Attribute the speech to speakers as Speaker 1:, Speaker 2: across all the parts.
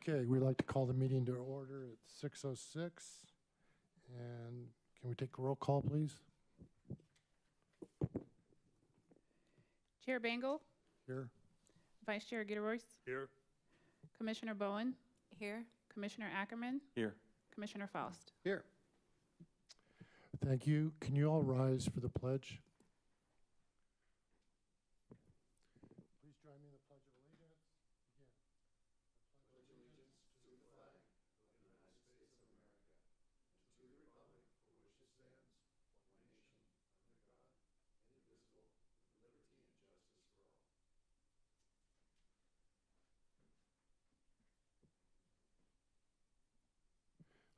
Speaker 1: Okay, we'd like to call the meeting to order at 6:06. And can we take a roll call, please?
Speaker 2: Chair Bangle,
Speaker 1: Here.
Speaker 2: Vice Chair Gitteroyce,
Speaker 3: Here.
Speaker 2: Commissioner Bowen,
Speaker 4: Here.
Speaker 2: Commissioner Ackerman,
Speaker 3: Here.
Speaker 2: Commissioner Faust.
Speaker 3: Here.
Speaker 1: Thank you. Can you all rise for the pledge? Please join me in the Pledge of Allegiance. Begin. I pledge allegiance to the flag of the United States of America and to the republic for which it stands, one nation, under God, indivisible, with liberty and justice for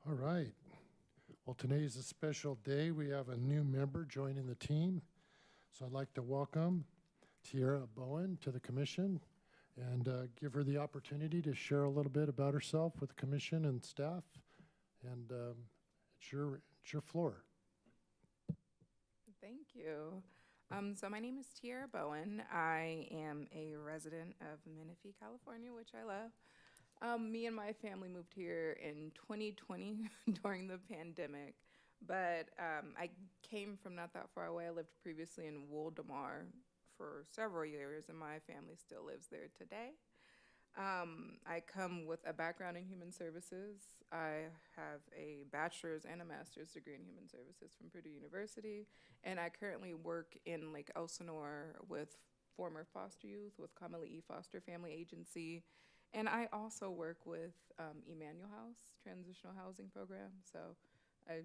Speaker 1: all. All right. Well, today is a special day. We have a new member joining the team. So I'd like to welcome Tiara Bowen to the commission and give her the opportunity to share a little bit about herself with the commission and staff. And it's your floor.
Speaker 4: Thank you. So my name is Tiara Bowen. I am a resident of Menifee, California, which I love. Me and my family moved here in 2020 during the pandemic, but I came from not that far away. I lived previously in Waldemar for several years, and my family still lives there today. I come with a background in human services. I have a bachelor's and a master's degree in human services from Purdue University, and I currently work in Lake Elsinore with former foster youth with Kamala E. Foster Family Agency. And I also work with Emmanuel House, transitional housing program. So I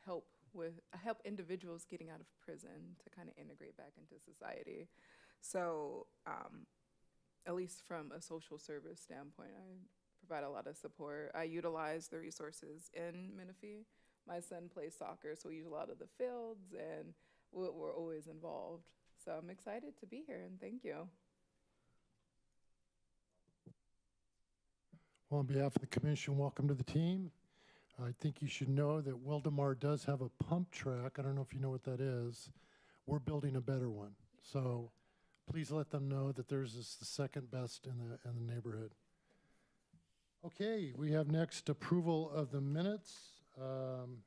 Speaker 4: help individuals getting out of prison to kind of integrate back into society. So at least from a social service standpoint, I provide a lot of support. I utilize the resources in Menifee. My son plays soccer, so we use a lot of the fields, and we're always involved. So I'm excited to be here, and thank you.
Speaker 1: Well, on behalf of the commission, welcome to the team. I think you should know that Wildemar does have a pump track. I don't know if you know what that is. We're building a better one. So please let them know that theirs is the second best in the neighborhood. Okay, we have next approval of the minutes.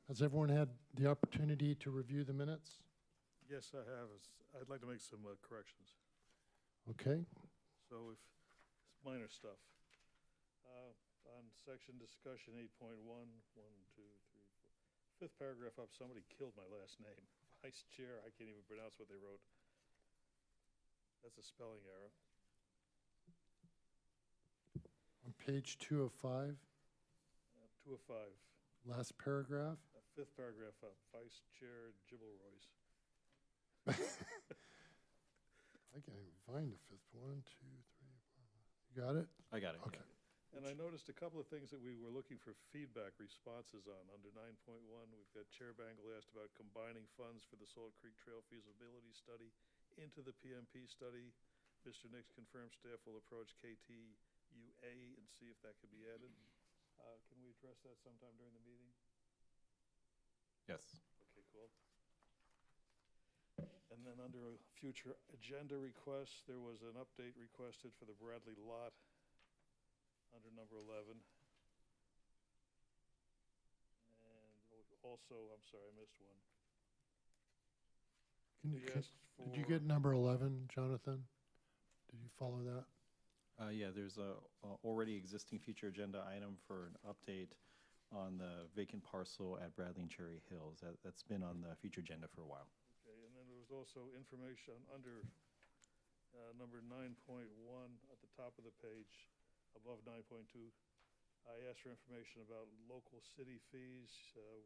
Speaker 1: Has everyone had the opportunity to review the minutes?
Speaker 3: Yes, I have. I'd like to make some corrections.
Speaker 1: Okay.
Speaker 3: So if it's minor stuff. On section discussion 8.1, 1, 2, 3, 4. Fifth paragraph up, somebody killed my last name. Vice Chair, I can't even pronounce what they wrote. That's a spelling error.
Speaker 1: On page 2 of 5,
Speaker 3: 2 of 5.
Speaker 1: last paragraph.
Speaker 3: Fifth paragraph up, Vice Chair Gibelroyce.
Speaker 1: I can't even find the fifth. 1, 2, 3, 4. You got it?
Speaker 5: I got it.
Speaker 1: Okay.
Speaker 3: And I noticed a couple of things that we were looking for feedback responses on. Under 9.1, we've got Chair Bangle asked about combining funds for the Salt Creek Trail feasibility study into the PMP study. Mr. Nix confirmed staff will approach KTUA and see if that could be added. Can we address that sometime during the meeting?
Speaker 5: Yes.
Speaker 3: Okay, cool. And then under future agenda requests, there was an update requested for the Bradley lot under number 11. And also, I'm sorry, I missed one.
Speaker 1: Did you get number 11, Jonathan? Did you follow that?
Speaker 5: Yeah, there's a already existing future agenda item for an update on the vacant parcel at Bradley and Cherry Hills. That's been on the future agenda for a while.
Speaker 3: Okay, and then there was also information under number 9.1 at the top of the page, above 9.2. I asked for information about local city fees.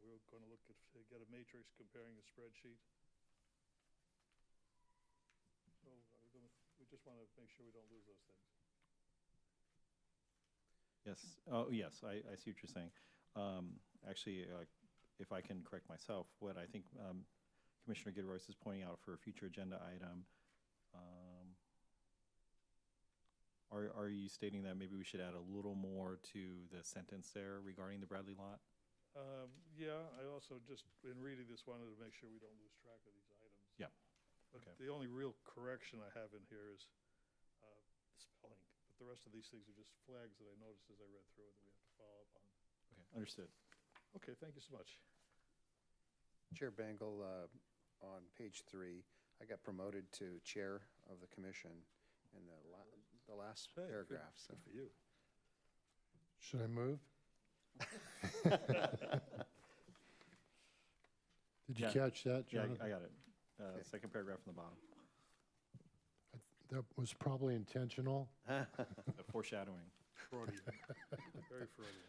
Speaker 3: We're going to look at get a matrix comparing the spreadsheet. So we just want to make sure we don't lose those things.
Speaker 5: Yes. Oh, yes. I see what you're saying. Actually, if I can correct myself, what I think Commissioner Gitteroyce is pointing out for a future agenda item. Are you stating that maybe we should add a little more to the sentence there regarding the Bradley lot?
Speaker 3: Yeah, I also just, in reading this, wanted to make sure we don't lose track of these items.
Speaker 5: Yeah.
Speaker 3: But
Speaker 5: Okay.
Speaker 3: the only real correction I have in here is spelling. But the rest of these things are just flags that I noticed as I read through it that we have to follow up on.
Speaker 5: Okay, understood.
Speaker 3: Okay, thank you so much.
Speaker 6: Chair Bangle, on page 3, I got promoted to chair of the commission in the last
Speaker 3: Hey,
Speaker 6: paragraph. So
Speaker 3: Good for you.
Speaker 1: Should I move? Did you
Speaker 5: Yeah.
Speaker 1: catch that,
Speaker 5: Yeah,
Speaker 1: Jonathan?
Speaker 5: I got it.
Speaker 6: Okay.
Speaker 5: Second paragraph from the bottom.
Speaker 1: That was probably intentional.
Speaker 5: Foreshadowing.
Speaker 3: Freudian. Very Freudian.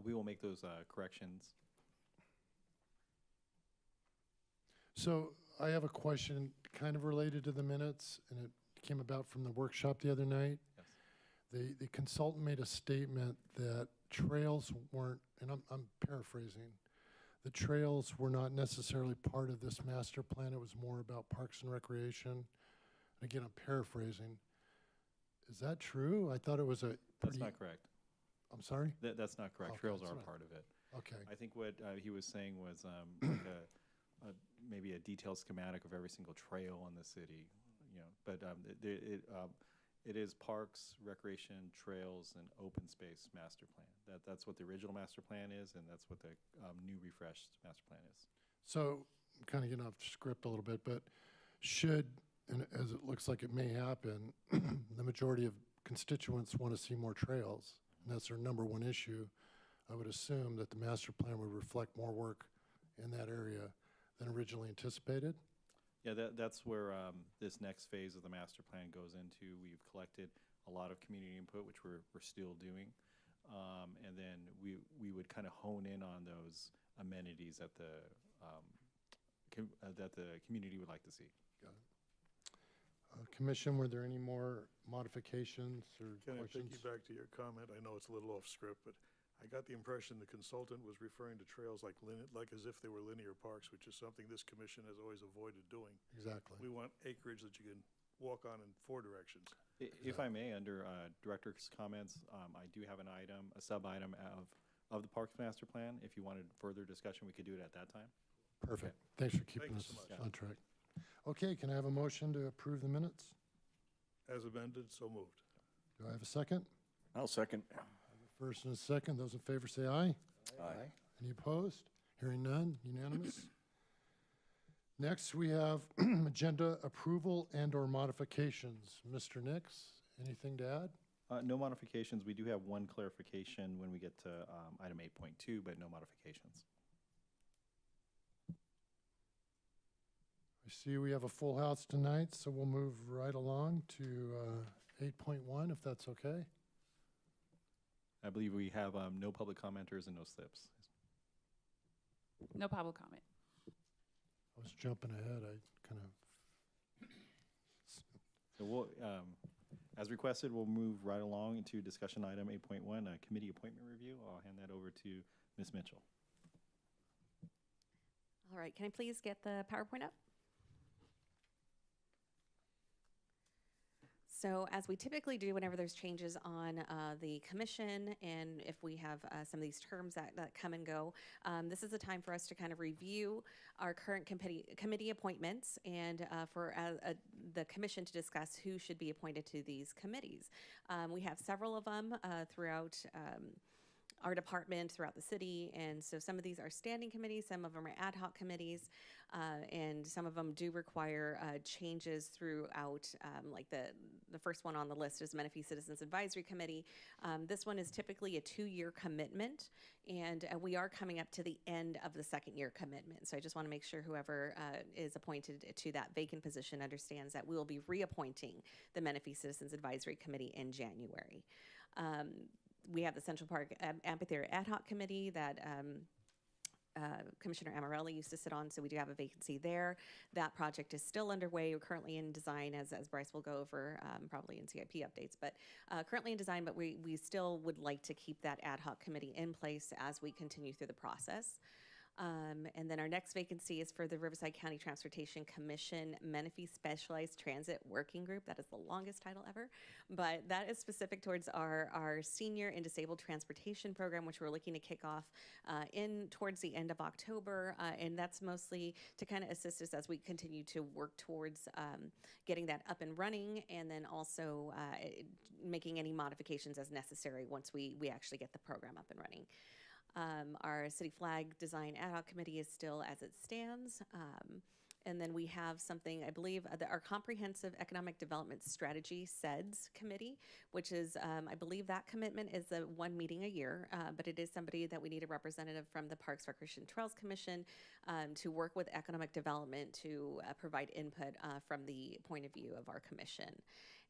Speaker 5: We will make those corrections.
Speaker 1: So I have a question kind of related to the minutes, and it came about from the workshop the other night.
Speaker 5: Yes.
Speaker 1: The consultant made a statement that trails weren't, and I'm paraphrasing, the trails were not necessarily part of this master plan. It was more about parks and recreation. Again, I'm paraphrasing. Is that true? I thought it was a
Speaker 5: That's
Speaker 1: pretty,
Speaker 5: not correct.
Speaker 1: I'm sorry?
Speaker 5: That's not correct.
Speaker 1: Okay,
Speaker 5: Trails
Speaker 1: that's
Speaker 5: are
Speaker 1: what I-
Speaker 5: part of it.
Speaker 1: Okay,
Speaker 5: I think what he was saying was like maybe a detailed schematic of every single trail in the city, you know. But it is parks, recreation, trails, and open space master plan. That's what the original master plan is, and that's what the new refreshed master plan is.
Speaker 1: so I'm kind of getting off script a little bit, but should, and as it looks like it may happen, the majority of constituents want to see more trails, and that's their number one issue. I would assume that the master plan would reflect more work in that area than originally anticipated.
Speaker 5: Yeah, that's where this next phase of the master plan goes into. We've collected a lot of community input, which we're still doing. And then we would kind of hone in on those amenities that the community would like to see.
Speaker 1: Commission, were there any more modifications or
Speaker 3: Can I
Speaker 1: questions?
Speaker 3: piggyback to your comment? I know it's a little off script, but I got the impression the consultant was referring to trails like as if they were linear parks, which is something this commission has always avoided doing.
Speaker 1: Exactly.
Speaker 3: We want acreage that you can walk on in 4 directions.
Speaker 5: If I may, under director's comments, I do have an item, a sub-item of the Parks Master Plan. If you wanted further discussion, we could do it at that time.
Speaker 1: Perfect. Thanks for keeping
Speaker 3: you
Speaker 1: us
Speaker 3: so much.
Speaker 1: on track. Okay, can I have a motion to approve the minutes?
Speaker 3: As amended, so moved.
Speaker 1: Do I have a second?
Speaker 7: I'll second.
Speaker 1: First and a second. Those in favor say aye.
Speaker 7: Aye.
Speaker 1: Any opposed? Hearing none, unanimous. Next, we have agenda approval and/or modifications. Mr. Nix, anything to add?
Speaker 5: No modifications. We do have one clarification when we get to item 8.2, but no modifications.
Speaker 1: I see we have a full house tonight, so we'll move right along to 8.1, if that's okay.
Speaker 5: I believe we have no public commenters and no slips.
Speaker 2: No public comment.
Speaker 1: I was jumping ahead. I kind of,
Speaker 5: So we'll, as requested, we'll move right along into discussion item 8.1, committee appointment review. I'll hand that over to Ms. Mitchell.
Speaker 8: All right, can I please get the PowerPoint up? So as we typically do whenever there's changes on the commission and if we have some of these terms that come and go, this is a time for us to kind of review our current committee appointments and for the commission to discuss who should be appointed to these committees. We have several of them throughout our department, throughout the city, and so some of these are standing committees, some of them are ad hoc committees, and some of them do require changes throughout, like the first one on the list is Menifee Citizens Advisory Committee. This one is typically a 2-year commitment, and we are coming up to the end of the 2nd year commitment. So I just want to make sure whoever is appointed to that vacant position understands that we will be reappointing the Menifee Citizens Advisory Committee in January. We have the Central Park Amphitheater Ad Hoc Committee that Commissioner Amarelli used to sit on, so we do have a vacancy there. That project is still underway. We're currently in design, as Bryce will go over probably in CIP updates, but currently in design, but we still would like to keep that ad hoc committee in place as we continue through the process. And then our next vacancy is for the Riverside County Transportation Commission Menifee Specialized Transit Working Group. That is the longest title ever, but that is specific towards our senior and disabled transportation program, which we're looking to kick off in towards the end of October. And that's mostly to kind of assist us as we continue to work towards getting that up and running, and then also making any modifications as necessary once we actually get the program up and running. Our city flag design ad hoc committee is still as it stands. And then we have something, I believe, our Comprehensive Economic Development Strategy SEDS committee, which is, I believe that commitment is one meeting a year, but it is somebody that we need a representative from the Parks, Recreation, Trails Commission to work with economic development to provide input from the point of view of our commission.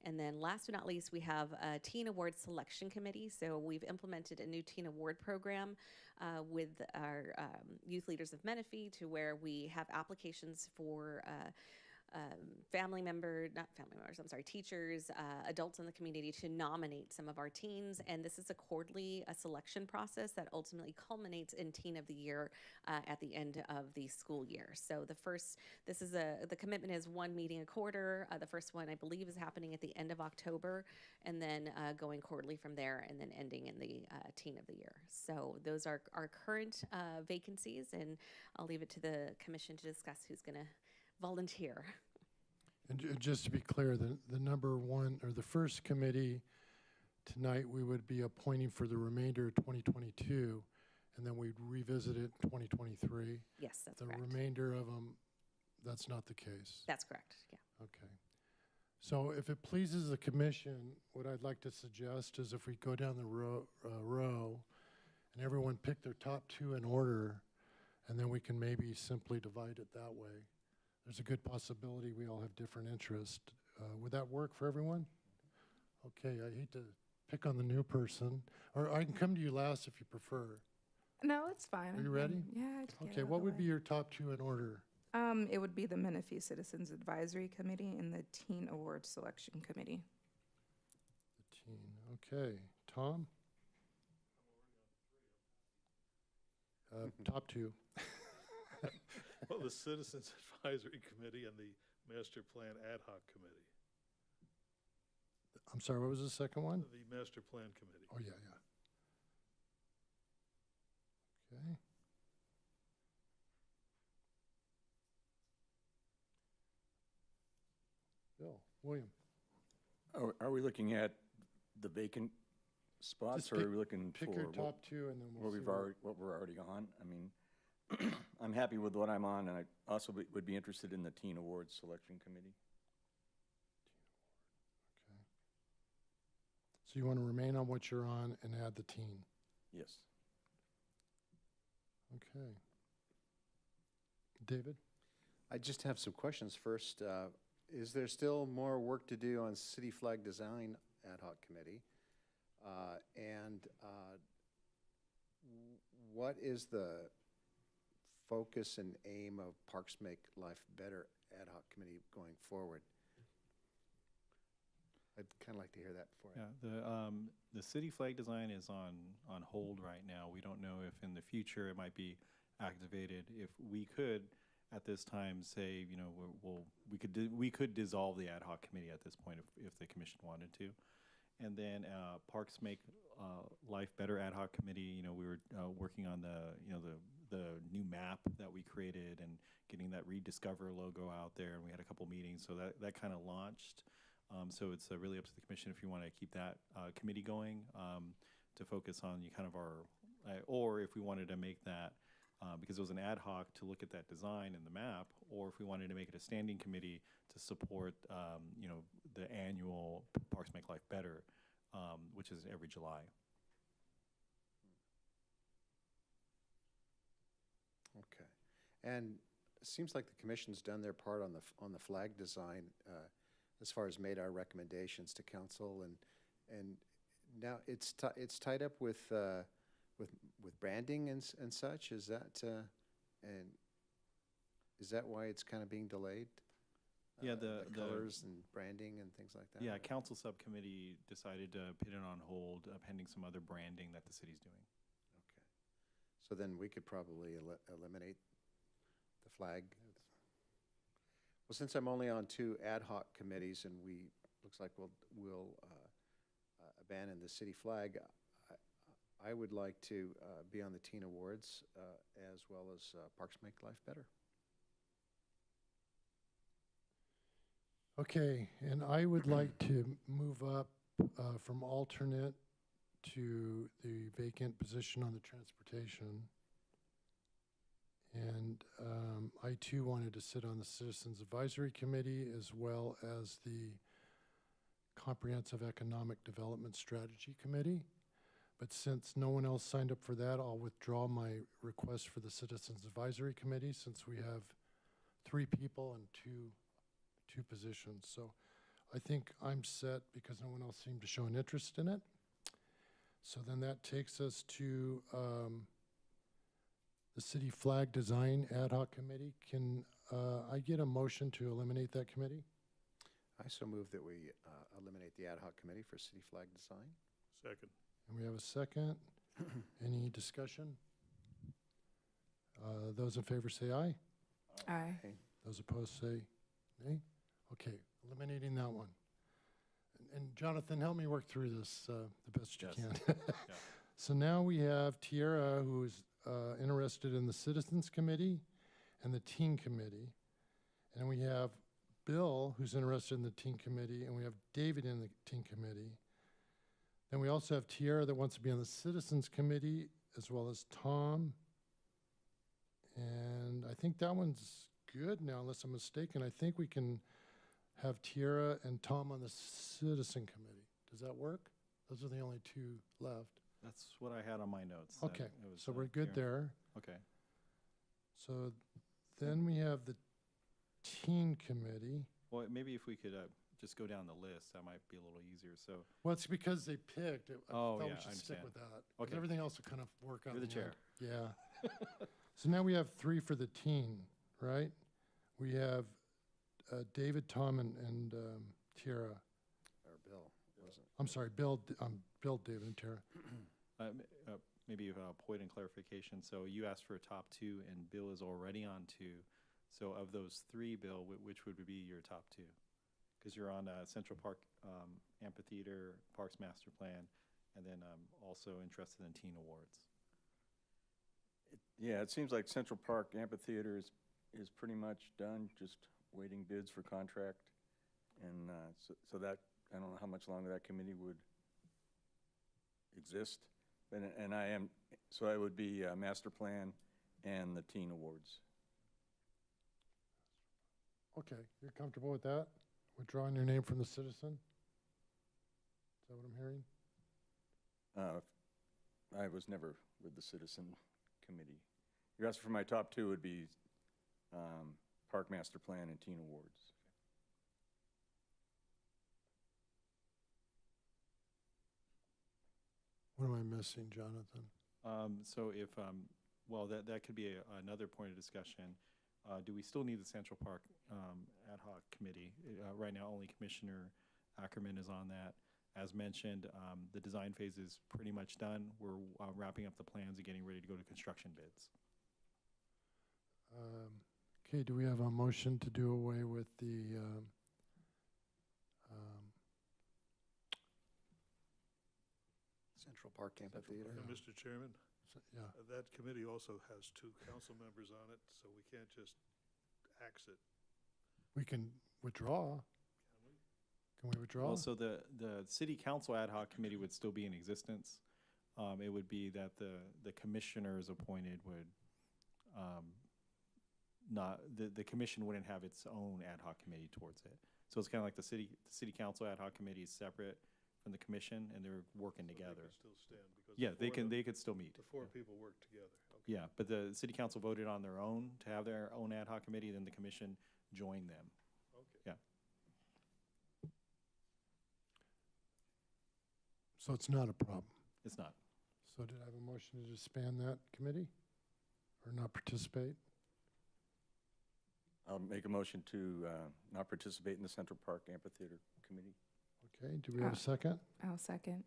Speaker 8: And then last but not least, we have a Teen Award Selection Committee. So we've implemented a new Teen Award program with our youth leaders of Menifee, to where we have applications for teachers, adults in the community to nominate some of our teens. And this is a quarterly selection process that ultimately culminates in Teen of the Year at the end of the school year. So the commitment is one meeting a quarter. The first one, I believe, is happening at the end of October, and then going quarterly from there, and then ending in the Teen of the Year. So those are our current vacancies, and I'll leave it to the commission to discuss who's going to volunteer.
Speaker 1: And just to be clear, the number one, or the first committee tonight, we would be appointing for the remainder of 2022, and then we'd revisit it in 2023.
Speaker 8: Yes, that's
Speaker 1: The
Speaker 8: correct.
Speaker 1: remainder of them, that's not the case.
Speaker 8: That's correct, yeah.
Speaker 1: Okay. So if it pleases the commission, what I'd like to suggest is if we go down the row and everyone pick their top two in order, and then we can maybe simply divide it that way. There's a good possibility we all have different interests. Would that work for everyone? Okay, I hate to pick on the new person, or I can come to you last if you prefer.
Speaker 4: No, it's fine.
Speaker 1: Are you ready?
Speaker 4: Yeah. I just get
Speaker 1: Okay,
Speaker 4: out of
Speaker 1: what
Speaker 4: the
Speaker 1: would
Speaker 4: way.
Speaker 1: be your top two in order?
Speaker 4: It would be the Menifee Citizens Advisory Committee and the Teen Award Selection Committee.
Speaker 1: The teen, okay. Tom? Top two.
Speaker 3: Well, the Citizens Advisory Committee and the Master Plan Ad Hoc Committee.
Speaker 1: I'm sorry, what was the second one?
Speaker 3: The Master Plan Committee.
Speaker 1: Oh, yeah. Okay. Bill, William.
Speaker 7: Are we looking at the vacant spots,
Speaker 1: Just
Speaker 7: or are we looking
Speaker 1: Pick
Speaker 7: for
Speaker 1: your
Speaker 7: what
Speaker 1: top two and then we'll see.
Speaker 7: what we're already on? I mean, I'm happy with what I'm on, and I also would be interested in the Teen Awards Selection Committee.
Speaker 1: Okay. So you want to remain on what you're on and add the teen?
Speaker 7: Yes.
Speaker 1: Okay. David?
Speaker 6: I just have some questions. First, is there still more work to do on City Flag Design Ad Hoc Committee? What is the focus and aim of Parks Make Life Better Ad Hoc Committee going forward? I'd kind of like to hear that before.
Speaker 5: Yeah, the city flag design is on hold right now. We don't know if in the future it might be activated. If we could, at this time, say, you know, we could dissolve the ad hoc committee at this point if the commission wanted to. And then Parks Make Life Better Ad Hoc Committee, you know, we were working on the new map that we created and getting that Rediscover logo out there, and we had a couple meetings, so that kind of launched. So it's really up to the commission if you want to keep that committee going to focus on kind of our, or if we wanted to make that, because it was an ad hoc to look at that design and the map, or if we wanted to make it a standing committee to support, you know, the annual Parks Make Life Better, which is every July.
Speaker 6: Okay. And it seems like the commission's done their part on the flag design as far as made our recommendations to council, and now it's tied up with branding and such. Is that why it's kind of being delayed?
Speaker 5: Yeah,
Speaker 6: the colors and branding and things like that.
Speaker 5: Yeah, council subcommittee decided to put it on hold pending some other branding that the city's doing.
Speaker 6: Okay. So then we could probably eliminate the flag. Well, since I'm only on 2 ad hoc committees and looks like we'll abandon the city flag, I would like to be on the teen awards as well as Parks Make Life Better.
Speaker 1: Okay, and I would like to move up from alternate to the vacant position on the transportation. And I too wanted to sit on the Citizens Advisory Committee as well as the Comprehensive Economic Development Strategy Committee. But since no one else signed up for that, I'll withdraw my request for the Citizens Advisory Committee since we have 3 people and two positions. So I think I'm set because no one else seemed to show an interest in it. So then that takes us to the City Flag Design Ad Hoc Committee. Can I get a motion to eliminate that committee?
Speaker 6: I so move that we eliminate the ad hoc committee for city flag design.
Speaker 3: Second.
Speaker 1: And we have a second. Any discussion? Those in favor say aye.
Speaker 4: Aye.
Speaker 1: Those opposed say nay. Okay, eliminating that one. And Jonathan, help me work through this the best you
Speaker 5: Yes.
Speaker 1: can. So now we have Tierra, who is interested in the Citizens Committee and the Teen Committee. And we have Bill, who's interested in the Teen Committee, and we have David in the Teen Committee. Then we also have Tierra that wants to be on the Citizens Committee, as well as Tom. And I think that one's good now, unless I'm mistaken. I think we can have Tierra and Tom on the Citizen Committee. Does that work? Those are the only 2 left.
Speaker 5: That's what I had on my notes. that
Speaker 1: Okay,
Speaker 5: it was,
Speaker 1: so we're good
Speaker 5: Kieran.
Speaker 1: there.
Speaker 5: Okay.
Speaker 1: So then we have the Teen Committee.
Speaker 5: Well, maybe if we could just go down the list, that might be a little easier. So,
Speaker 1: Well, it's because they picked. I
Speaker 5: Oh,
Speaker 1: thought
Speaker 5: yeah,
Speaker 1: we
Speaker 5: I
Speaker 1: should stick
Speaker 5: understand.
Speaker 1: with that. 'Cause
Speaker 5: Okay.
Speaker 1: everything else will kind of work out.
Speaker 5: You're
Speaker 1: in
Speaker 5: the
Speaker 1: end. Yeah. So now we have 3 for the teen, right? We have David, Tom, and Tierra.
Speaker 6: Or Bill, wasn't
Speaker 1: I'm sorry, Bill, Bill, David, and Tierra.
Speaker 5: maybe a point in clarification. So you asked for a top 2, and Bill is already on 2. So of those 3, Bill, which would be your top 2? Because you're on Central Park Amphitheater, Parks Master Plan, and then also interested in Teen Awards.
Speaker 7: Yeah, it seems like Central Park Amphitheater is pretty much done, just waiting bids for contract. And so that, I don't know how much longer that committee would exist. And so I would be Master Plan and the Teen Awards.
Speaker 1: Okay, you're comfortable with that? Withdrawing your name from the Citizen? Is that what I'm hearing?
Speaker 7: I was never with the Citizen Committee. You're asking for my top 2 would be Park Master Plan and Teen Awards.
Speaker 1: What am I missing, Jonathan?
Speaker 5: So if, well, that could be another point of discussion. Do we still need the Central Park Ad Hoc Committee? Right now, only Commissioner Ackerman is on that. As mentioned, the design phase is pretty much done. We're wrapping up the plans and getting ready to go to construction bids.
Speaker 1: Okay, do we have a motion to do away with the
Speaker 6: Central Park Amphitheater?
Speaker 1: Yeah.
Speaker 3: Mr. Chairman,
Speaker 1: yeah,
Speaker 3: that committee also has 2 council members on it, so we can't just axe it.
Speaker 1: we can withdraw. Can we withdraw?
Speaker 5: Also, the City Council Ad Hoc Committee would still be in existence. It would be that the commissioners appointed would not, the commission wouldn't have its own ad hoc committee towards it. So it's kind of like the City Council Ad Hoc Committee is separate from the commission, and they're working
Speaker 3: So
Speaker 5: together.
Speaker 3: They could still stand because.
Speaker 5: Yeah,
Speaker 3: the 4 of
Speaker 5: they
Speaker 3: them-
Speaker 5: could still meet.
Speaker 3: The 4
Speaker 5: Yeah.
Speaker 3: people work together. Okay.
Speaker 5: Yeah, but the City Council voted on their own to have their own ad hoc committee, then the commission joined them.
Speaker 3: Okay.
Speaker 5: Yeah.
Speaker 1: So it's not a problem.
Speaker 5: It's not.
Speaker 1: So did I have a motion to disband that committee or not participate?
Speaker 7: I'll make a motion to not participate in the Central Park Amphitheater Committee.
Speaker 1: Okay, do we have a second?
Speaker 4: I'll second.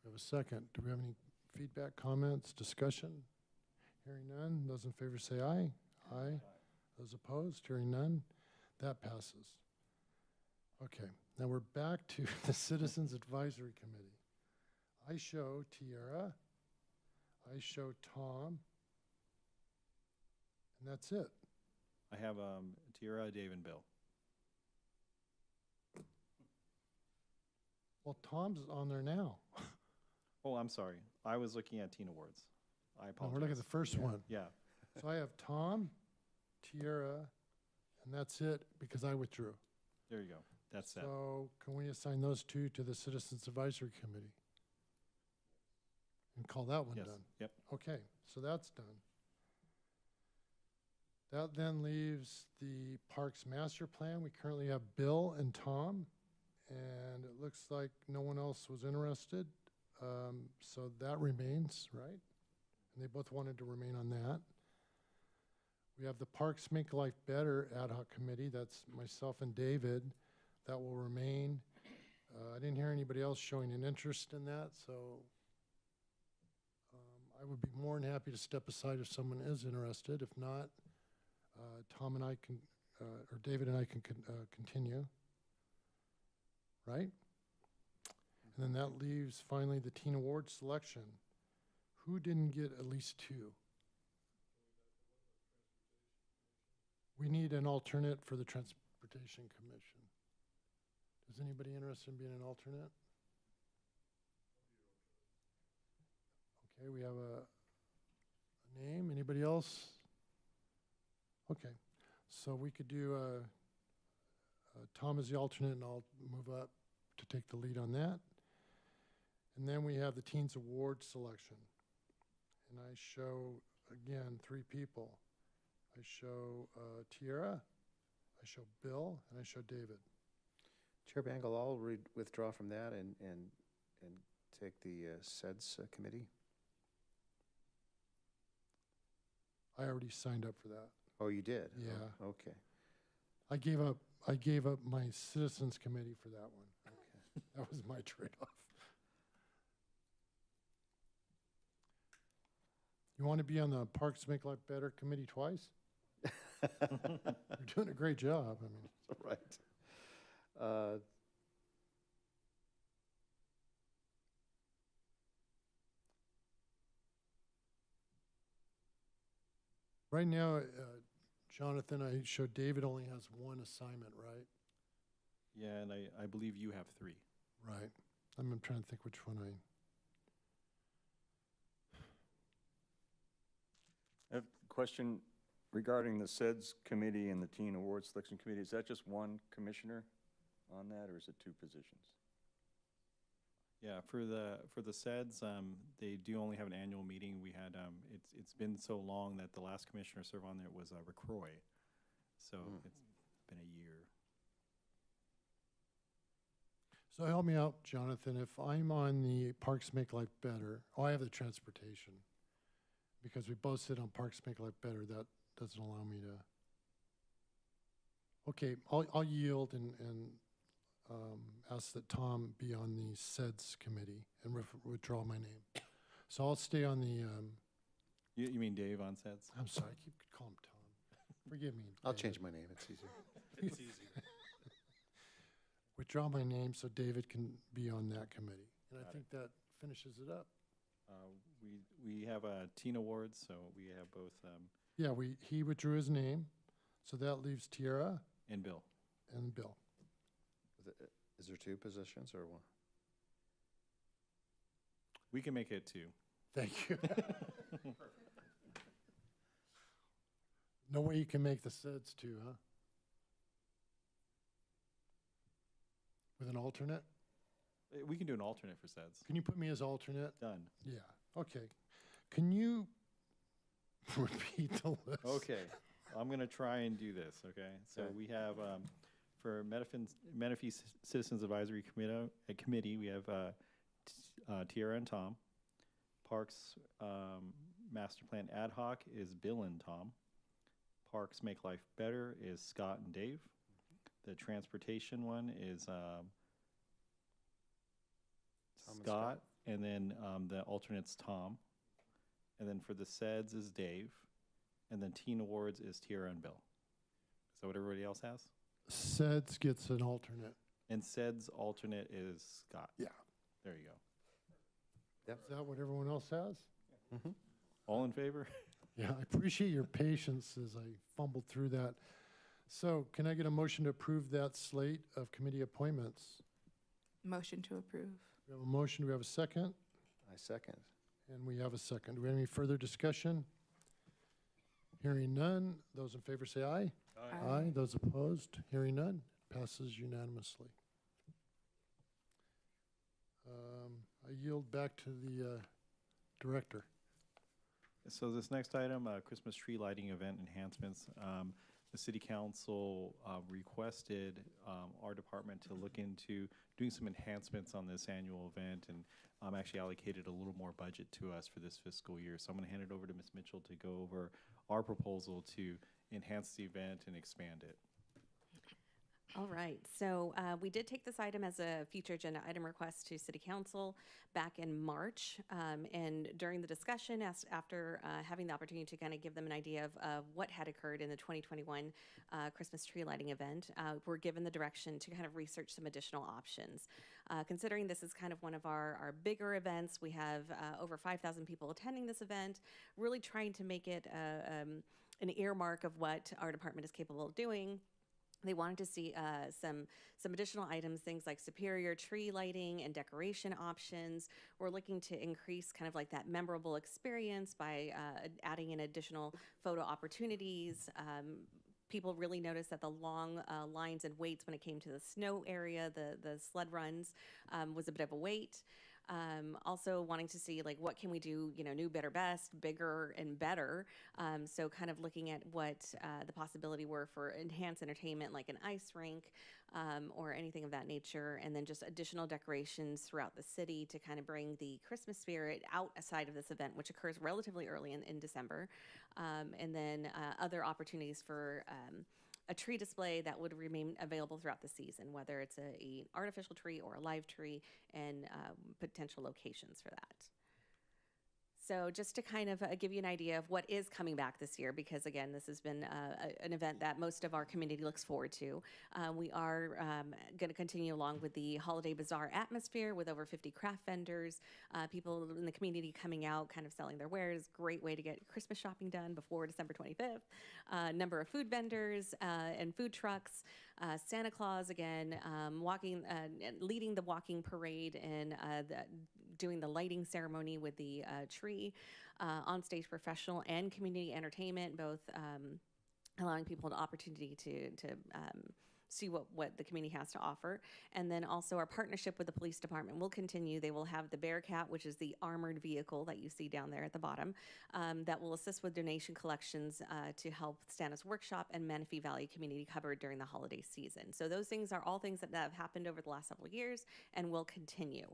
Speaker 1: We have a second. Do we have any feedback, comments, discussion? Hearing none. Those in favor say aye. Aye. Those opposed? Hearing none. That passes. Okay, now we're back to the Citizens Advisory Committee. I show Tiara. I show Tom. And that's it.
Speaker 5: I have Tiara, Dave, and Bill.
Speaker 1: Well, Tom's on there now.
Speaker 5: Oh, I'm sorry. I was looking at teen awards. I
Speaker 1: Oh,
Speaker 5: apologize.
Speaker 1: we're looking at the first one.
Speaker 5: Yeah.
Speaker 1: So I have Tom, Tiara, and that's it because I withdrew.
Speaker 5: There you go. That's that.
Speaker 1: So can we assign those two to the Citizens Advisory Committee? And call that one
Speaker 5: Yes.
Speaker 1: done?
Speaker 5: Yep.
Speaker 1: Okay, so that's done. That then leaves the Parks Master Plan. We currently have Bill and Tom, and it looks like no one else was interested. So that remains, right? And they both wanted to remain on that. We have the Parks Make Life Better Ad Hoc Committee. That's myself and David. That will remain. I didn't hear anybody else showing an interest in that, so I would be more than happy to step aside if someone is interested. If not, Tom and I can, or David and I can continue. Right? And then that leaves finally the Teen Award selection. Who didn't get at least two? We need an alternate for the Transportation Commission. Is anybody interested in being an alternate? Okay, we have a name. Anybody else? Okay, so we could do Tom as the alternate, and I'll move up to take the lead on that. And then we have the Teens Award selection. And I show, again, three people. I show Tiara, I show Bill, and I show David.
Speaker 6: Chair Bangle, I'll withdraw from that and take the SEDS committee.
Speaker 1: I already signed up for that.
Speaker 6: Oh, you did?
Speaker 1: Yeah.
Speaker 6: Oh, okay.
Speaker 1: I gave up my Citizens Committee for that one.
Speaker 6: Okay.
Speaker 1: That was my trade-off. You want to be on the Parks Make Life Better Committee twice? You're doing a great job. I mean,
Speaker 6: Right.
Speaker 1: right now, Jonathan, I showed David only has one assignment, right?
Speaker 5: Yeah, and I believe you have three.
Speaker 1: Right. I'm trying to think which one
Speaker 7: I have a question regarding the SEDS committee and the Teen Award Selection Committee. Is that just one commissioner on that, or is it two positions?
Speaker 5: Yeah, for the SEDS, they do only have an annual meeting. We had it's been so long that the last commissioner to serve on there was Rick Roy, so it's been a year.
Speaker 1: So help me out, Jonathan. If I'm on the Parks Make Life Better, I have the transportation. Because we both sit on Parks Make Life Better, that doesn't allow me to. Okay, I'll yield and ask that Tom be on the SEDS committee and withdraw my name. So I'll stay on the,
Speaker 5: You mean Dave on SEDS?
Speaker 1: I'm sorry, I keep calling him Tom. Forgive me.
Speaker 6: I'll
Speaker 1: David.
Speaker 6: change my name, it's easier.
Speaker 3: It's easier.
Speaker 1: Withdraw my name so David can be on that committee. And I
Speaker 5: Got
Speaker 1: think that finishes it up.
Speaker 5: We have a teen awards, so we have both
Speaker 1: Yeah, he withdrew his name, so that leaves Tiara
Speaker 5: and Bill.
Speaker 1: and Bill.
Speaker 6: Is there two positions or one?
Speaker 5: We can make it two.
Speaker 1: Thank you. No way you can make the SEDS too, huh? With an alternate?
Speaker 5: We can do an alternate for SEDS.
Speaker 1: Can you put me as alternate?
Speaker 5: Done.
Speaker 1: Yeah, okay. Can you repeat the list?
Speaker 5: Okay, I'm gonna try and do this, okay? So
Speaker 6: Okay.
Speaker 5: we have, for Menifee Citizens Advisory Committee, we have Tiara and Tom. Parks Master Plan Ad Hoc is Bill and Tom. Parks Make Life Better is Scott and Dave. The transportation one is
Speaker 6: and
Speaker 5: Scott, and then the alternate's Tom. And then for the SEDS is Dave. And then Teen Awards is Tiara and Bill. Is that what everybody else has?
Speaker 1: SEDS gets an alternate.
Speaker 5: And SEDS alternate is Scott.
Speaker 1: Yeah.
Speaker 5: There you go.
Speaker 1: Is that what everyone else has?
Speaker 5: All in favor?
Speaker 1: Yeah, I appreciate your patience as I fumbled through that. So can I get a motion to approve that slate of committee appointments?
Speaker 4: Motion to approve.
Speaker 1: We have a motion. Do we have a second?
Speaker 6: I second.
Speaker 1: And we have a second. Do we have any further discussion? Hearing none. Those in favor say aye.
Speaker 4: Aye.
Speaker 1: Aye. Those opposed? Hearing none. Passes unanimously. I yield back to the director.
Speaker 5: So this next item, Christmas tree lighting event enhancements. The city council requested our department to look into doing some enhancements on this annual event, and actually allocated a little more budget to us for this fiscal year. So I'm going to hand it over to Ms. Mitchell to go over our proposal to enhance the event and expand it.
Speaker 8: All right, so we did take this item as a future agenda item request to City Council back in March. And during the discussion, after having the opportunity to kind of give them an idea of what had occurred in the 2021 Christmas tree lighting event, we're given the direction to kind of research some additional options. Considering this is kind of one of our bigger events, we have over 5,000 people attending this event, really trying to make it an earmark of what our department is capable of doing. They wanted to see some additional items, things like superior tree lighting and decoration options. We're looking to increase kind of like that memorable experience by adding in additional photo opportunities. People really noticed that the long lines and waits when it came to the snow area, the sled runs, was a bit of a wait. Also wanting to see like what can we do, new, better, best, bigger and better. So kind of looking at what the possibility were for enhanced entertainment like an ice rink or anything of that nature. And then just additional decorations throughout the city to kind of bring the Christmas spirit outside of this event, which occurs relatively early in December. And then other opportunities for a tree display that would remain available throughout the season, whether it's an artificial tree or a live tree, and potential locations for that. So just to kind of give you an idea of what is coming back this year, because again, this has been an event that most of our community looks forward to. We are going to continue along with the holiday bazaar atmosphere with over 50 craft vendors, people in the community coming out, kind of selling their wares. Great way to get Christmas shopping done before December 25th. Number of food vendors and food trucks. Santa Claus again, leading the walking parade and doing the lighting ceremony with the tree, on-stage professional and community entertainment, both allowing people the opportunity to see what the community has to offer. And then also our partnership with the police department will continue. They will have the Bearcat, which is the armored vehicle that you see down there at the bottom, that will assist with donation collections to help Stannis Workshop and Menifee Valley Community Cupboard during the holiday season. So those things are all things that have happened over the last several years and will continue.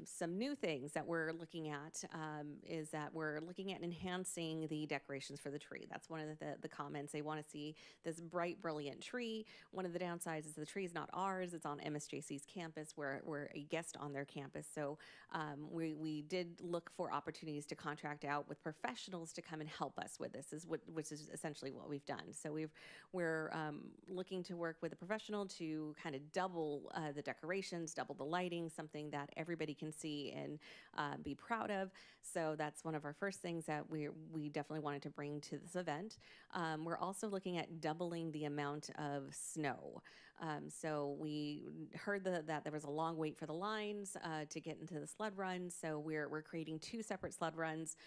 Speaker 8: Some new things that we're looking at is that we're looking at enhancing the decorations for the tree. That's one of the comments. They want to see this bright, brilliant tree. One of the downsides is the tree is not ours. It's on MSJC's campus. We're a guest on their campus. So we did look for opportunities to contract out with professionals to come and help us with this, which is essentially what we've done. So we're looking to work with a professional to kind of double the decorations, double the lighting, something that everybody can see and be proud of. So that's one of our first things that we definitely wanted to bring to this event. We're also looking at doubling the amount of snow. So we heard that there was a long wait for the lines to get into the sled runs. So we're creating 2 separate sled runs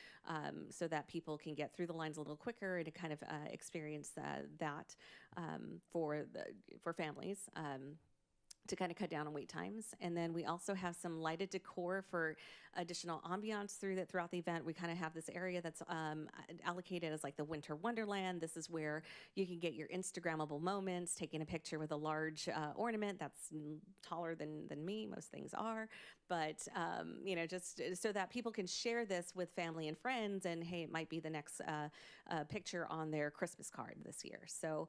Speaker 8: so that people can get through the lines a little quicker and to kind of experience that for families. To kind of cut down on wait times. And then we also have some lighted decor for additional ambiance throughout the event. We kind of have this area that's allocated as like the winter wonderland. This is where you can get your Instagrammable moments, taking a picture with a large ornament that's taller than me. Most things are. But, just so that people can share this with family and friends, and hey, it might be the next picture on their Christmas card this year. So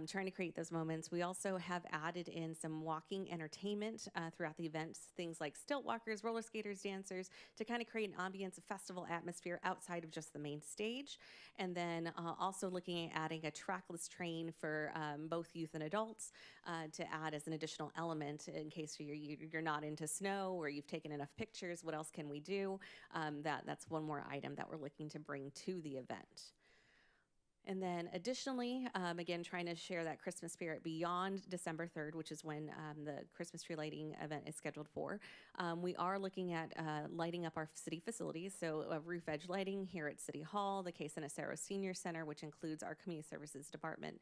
Speaker 8: trying to create those moments. We also have added in some walking lighting, entertainment throughout the event, things like stilt walkers, roller skaters, dancers, to kind of create an ambience, a festival atmosphere outside of just the main stage. And then also looking at adding a trackless train for both youth and adults to add as an additional element in case you're not into snow or you've taken enough pictures. What else can we do? That's one more item that we're looking to bring to the event. And then additionally, again, trying to share that Christmas spirit beyond December 3rd, which is when the Christmas tree lighting event is scheduled for. We are looking at lighting up our city facilities, so roof edge lighting here at City Hall, the Case Anacero Senior Center, which includes our Community Services Department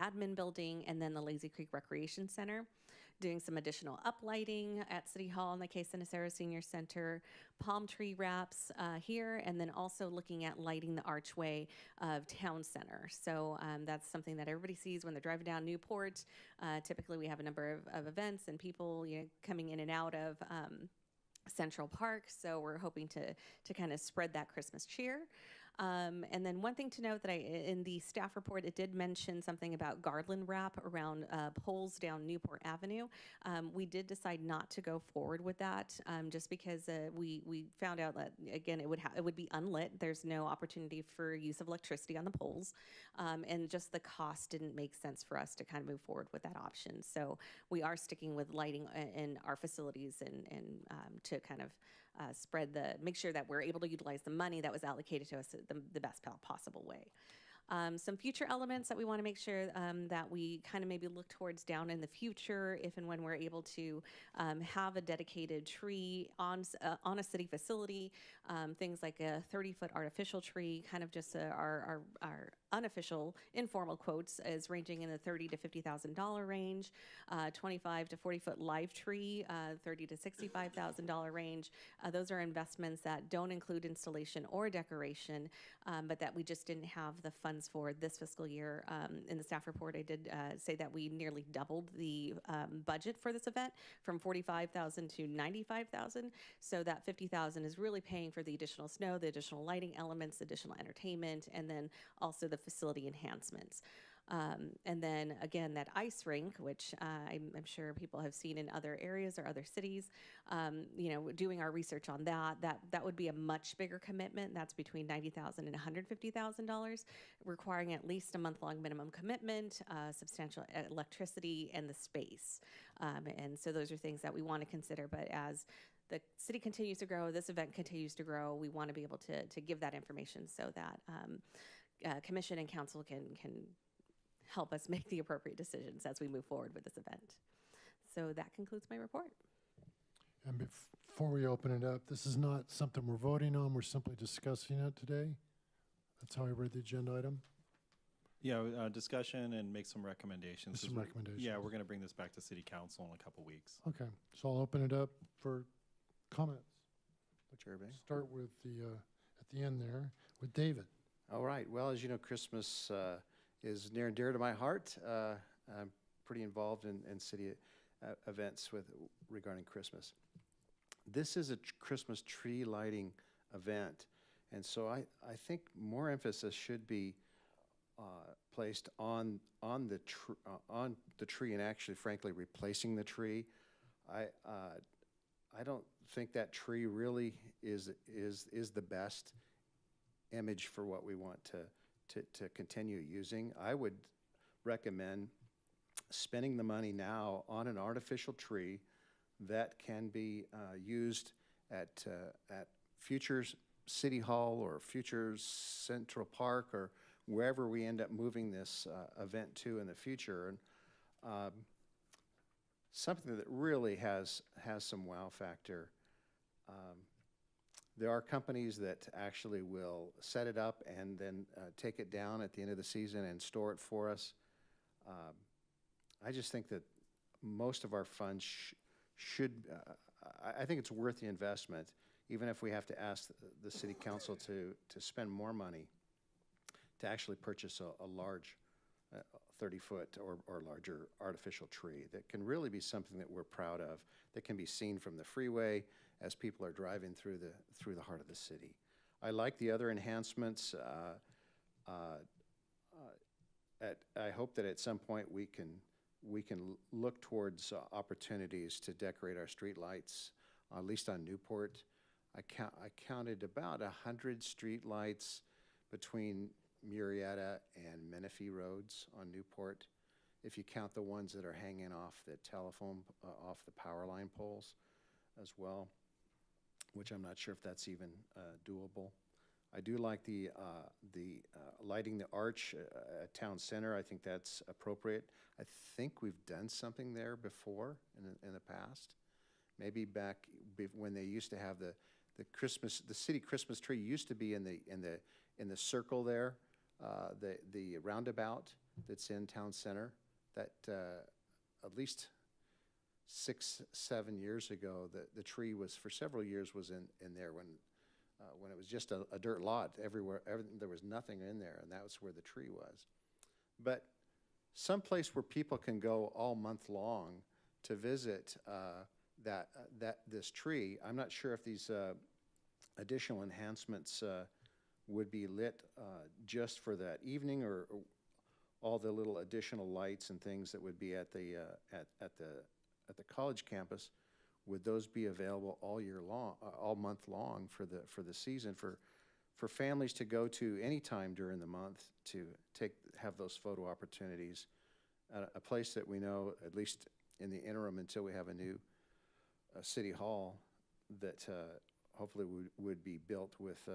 Speaker 8: admin building, and then the Lazy Creek Recreation Center. Doing some additional uplighting at City Hall and the Case Anacero Senior Center, palm tree wraps here, and then also looking at lighting the archway of Town Center. So that's something that everybody sees when they're driving down Newport. Typically, we have a number of events and people, coming in and out of Central Park. So we're hoping to kind of spread that Christmas cheer. And then one thing to note that in the staff report, it did mention something about garland wrap around poles down Newport Avenue. We did decide not to go forward with that just because we found out that, again, it would be unlit. There's no opportunity for use of electricity on the poles. And just the cost didn't make sense for us to kind of move forward with that option. So we are sticking with lighting in our facilities and to kind of make sure that we're able to utilize the money that was allocated to us the best possible way. Some future elements that we want to make sure that we kind of maybe look towards down in the future, if and when we're able to have a dedicated tree on a city facility, things like a 30-foot artificial tree, kind of just our unofficial informal quotes is ranging in the $30,000 to $50,000 range, 25 to 40-foot live tree, $30,000 to $65,000 range. Those are investments that don't include installation or decoration, but that we just didn't have the funds for this fiscal year. In the staff report, I did say that we nearly doubled the budget for this event from $45,000 to $95,000. So that $50,000 is really paying for the additional snow, the additional lighting elements, additional entertainment, and then also the facility enhancements. And then again, that ice rink, which I'm sure people have seen in other areas or other cities, doing our research on that would be a much bigger commitment. That's between $90,000 and $150,000, requiring at least a month-long minimum commitment, substantial electricity, and the space. And so those are things that we want to consider. But as the city continues to grow, this event continues to grow, we want to be able to give that information so that commission and council can help us make the appropriate decisions as we move forward with this event. So that concludes my report.
Speaker 1: And before we open it up, this is not something we're voting on, we're simply discussing it today. That's how I read the agenda item.
Speaker 5: Yeah, discussion and make some recommendations.
Speaker 1: Some recommendations.
Speaker 5: Yeah, we're going to bring this back to City Council in a couple weeks.
Speaker 1: Okay, so I'll open it up for comments.
Speaker 6: Chair Bang.
Speaker 1: Start with at the end there, with David.
Speaker 6: All right. Well, as you know, Christmas is near and dear to my heart. I'm pretty involved in city events regarding Christmas. This is a Christmas tree lighting event, and so I think more emphasis should be placed on the tree and actually, frankly, replacing the tree. I don't think that tree really is the best image for what we want to continue using. I would recommend spending the money now on an artificial tree that can be used at future City Hall or future Central Park or wherever we end up moving this event to in the future. And something that really has some wow factor. There are companies that actually will set it up and then take it down at the end of the season and store it for us. I just think that most of our funds should, I think it's worth the investment, even if we have to ask the City Council to spend more money to actually purchase a large 30-foot or larger artificial tree that can really be something that we're proud of, that can be seen from the freeway as people are driving through the heart of the city. I like the other enhancements. I hope that at some point we can we can look towards opportunities to decorate our streetlights, at least on Newport. I counted about 100 streetlights between Murrieta and Menifee roads on Newport, if you count the ones that are hanging off the telephone, off the power line poles as well, which I'm not sure if that's even doable. I do like the lighting the arch at Town Center. I think that's appropriate. I think we've done something there before in the past. Maybe back when they used to have the city Christmas tree used to be in the circle there, the roundabout that's in Town Center. That at least 6, 7 years ago, the tree was for several years was in there when it was just a dirt lot everywhere. There was nothing in there, and that was where the tree was. But someplace where people can go all month long to visit this tree. I'm not sure if these additional enhancements would be lit just for that evening, or all the little additional lights and things that would be at the college campus. Would those be available all year long, all month long for the season for families to go to any time during the month to have those photo opportunities at a place that we know, at least in the interim until we have a new city hall, that hopefully would be built with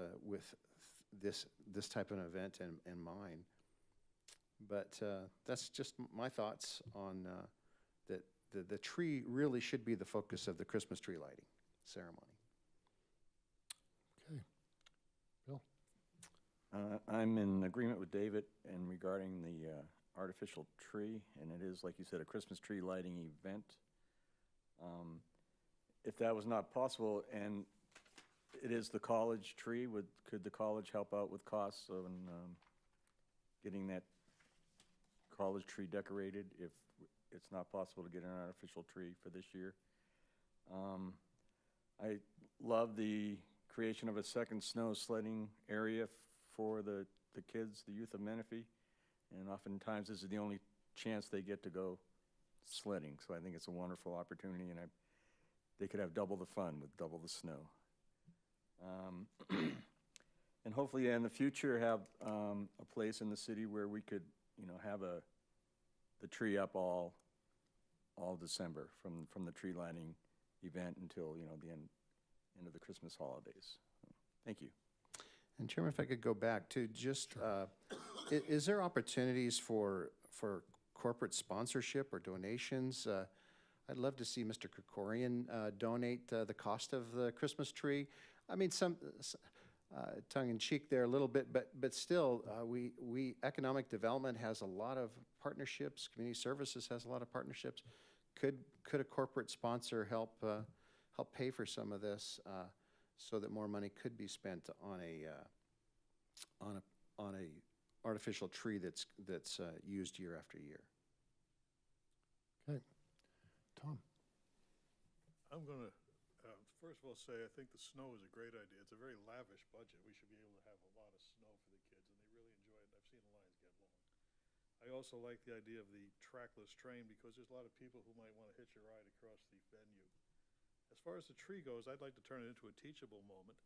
Speaker 6: this type of event in mind. But that's just my thoughts on that. The tree really should be the focus of the Christmas tree lighting ceremony.
Speaker 1: Okay. Bill?
Speaker 7: I'm in agreement with David in regarding the artificial tree, and it is, like you said, a Christmas tree lighting event. If that was not possible, and it is the college tree, could the college help out with costs of getting that college tree decorated if it's not possible to get an artificial tree for this year? I love the creation of a second snow sledding area for the kids, the youth of Menifee, and oftentimes this is the only chance they get to go sledding, so I think it's a wonderful opportunity, and they could have double the fun with double the snow. And hopefully in the future have a place in the city where we could, have the tree up all December from the tree lighting event until the end of the Christmas holidays. Thank you.
Speaker 6: And Chairman, if I could go back to just, is there opportunities for corporate sponsorship or donations? I'd love to see Mr. Krikorian donate the cost of the Christmas tree. I mean, some tongue-in-cheek there a little bit, but still, economic development has a lot of partnerships. Community services has a lot of partnerships. Could a corporate sponsor help pay for some of this so that more money could be spent on a artificial tree that's used year after year?
Speaker 1: Okay. Tom?
Speaker 3: I'm going to, first of all, say I think the snow is a great idea. It's a very lavish budget. We should be able to have a lot of snow for the kids, and they really enjoy it. I've seen the lines get long. I also like the idea of the trackless train because there's a lot of people who might want to hitch a ride across the venue. As far as the tree goes, I'd like to turn it into a teachable moment.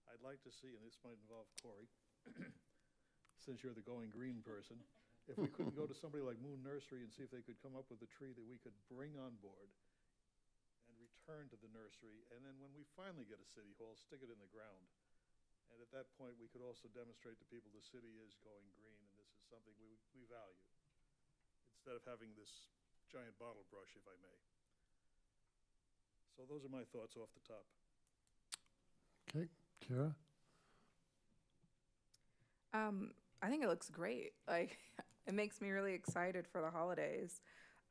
Speaker 3: I'd like to see, and this might involve Corey, since you're the going green person, if we couldn't go to somebody like Moon Nursery and see if they could come up with a tree that we could bring on board and return to the nursery, and then when we finally get a city hall, stick it in the ground. And at that point, we could also demonstrate to people the city is going green, and this is something we value, instead of having this giant bottle brush, if I may. So those are my thoughts off the top.
Speaker 1: Okay. Kara?
Speaker 4: I think it looks great. Like, it makes me really excited for the holidays.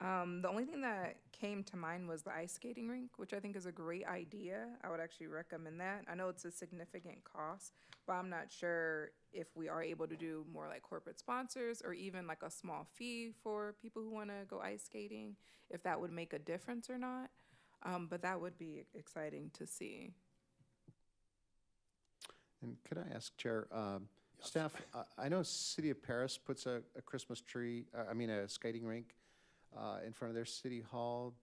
Speaker 4: The only thing that came to mind was the ice skating rink, which I think is a great idea. I would actually recommend that. I know it's a significant cost, but I'm not sure if we are able to do more like corporate sponsors or even like a small fee for people who want to go ice skating, if that would make a difference or not. But that would be exciting to see.
Speaker 6: And could I ask, Chair, staff, I know City of Paris puts a Christmas tree, a skating rink. in front of their city hall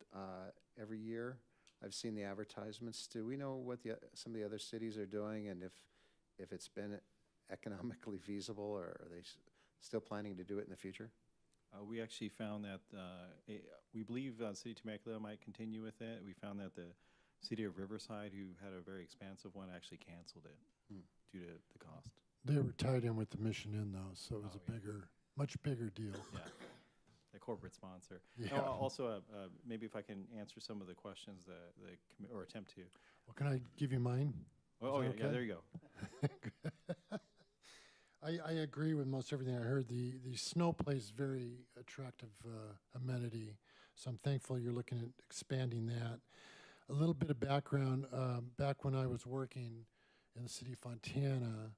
Speaker 6: every year. I've seen the advertisements. Do we know what some of the other cities are doing, and if it's been economically feasible, or are they still planning to do it in the future?
Speaker 5: We actually found that, we believe City of Temecula might continue with it. We found that the City of Riverside, who had a very expansive one, actually canceled it due to the cost.
Speaker 1: They were tied in with the Mission Inn though, so it was
Speaker 5: Oh,
Speaker 1: a
Speaker 5: yeah.
Speaker 1: much bigger deal.
Speaker 5: Yeah, the corporate sponsor.
Speaker 1: Yeah.
Speaker 5: Also, maybe if I can answer some of the questions or attempt to.
Speaker 1: Well, can I give you mine?
Speaker 5: Oh,
Speaker 1: that
Speaker 5: yeah, yeah,
Speaker 1: okay?
Speaker 5: there you go.
Speaker 1: I agree with most everything I heard. The snow plays very attractive amenity, so I'm thankful you're looking at expanding that. A little bit of background, back when I was working in the city of Fontana,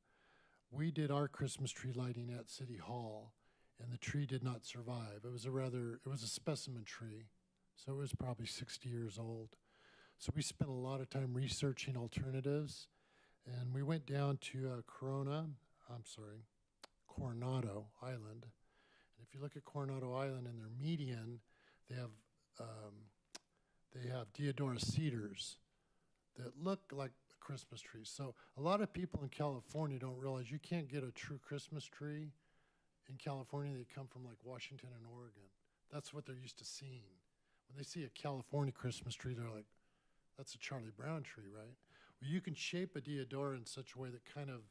Speaker 1: we did our Christmas tree lighting at City Hall, and the tree did not survive. It was a specimen tree, so it was probably 60 years old. So we spent a lot of time researching alternatives, and we went down to Coronado Island. And if you look at Coronado Island and their median, they have Deodora cedars that look like a Christmas tree. So a lot of people in California don't realize you can't get a true Christmas tree in California. They come from like Washington and Oregon. That's what they're used to seeing. When they see a California Christmas tree, they're like, that's a Charlie Brown tree, right? Well, you can shape a Deodora in such a way that kind of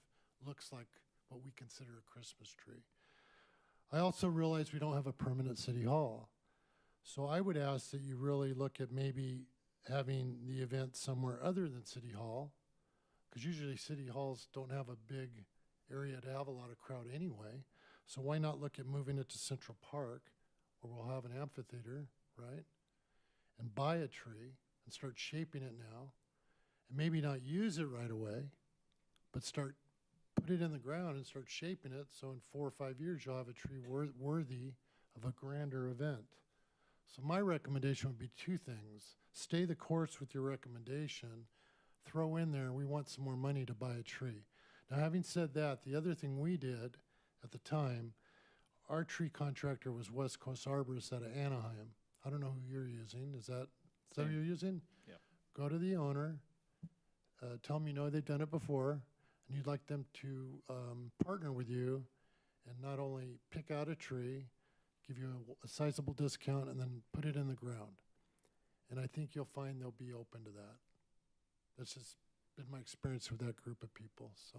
Speaker 1: looks like what we consider a Christmas tree. I also realize we don't have a permanent city hall. So I would ask that you really look at maybe having the event somewhere other than City Hall, because usually city halls don't have a big area to have a lot of crowd anyway. So why not look at moving it to Central Park, where we'll have an amphitheater, right? And buy a tree and start shaping it now, and maybe not use it right away, but put it in the ground and start shaping it, so in 4 or 5 years you'll have a tree worthy of a grander event. So my recommendation would be 2 things. Stay the course with your recommendation. Throw in there, we want some more money to buy a tree. Now, having said that, the other thing we did at the time, our tree contractor was West Coast Arborist out of Anaheim. I don't know who you're using. Is that who
Speaker 5: Same.
Speaker 1: you're using?
Speaker 5: Yeah.
Speaker 1: Go to the owner, tell them you know they've done it before, and you'd like them to partner with you and not only pick out a tree, give you a sizable discount, and then put it in the ground. And I think you'll find they'll be open to that. That's just been my experience with that group of people. So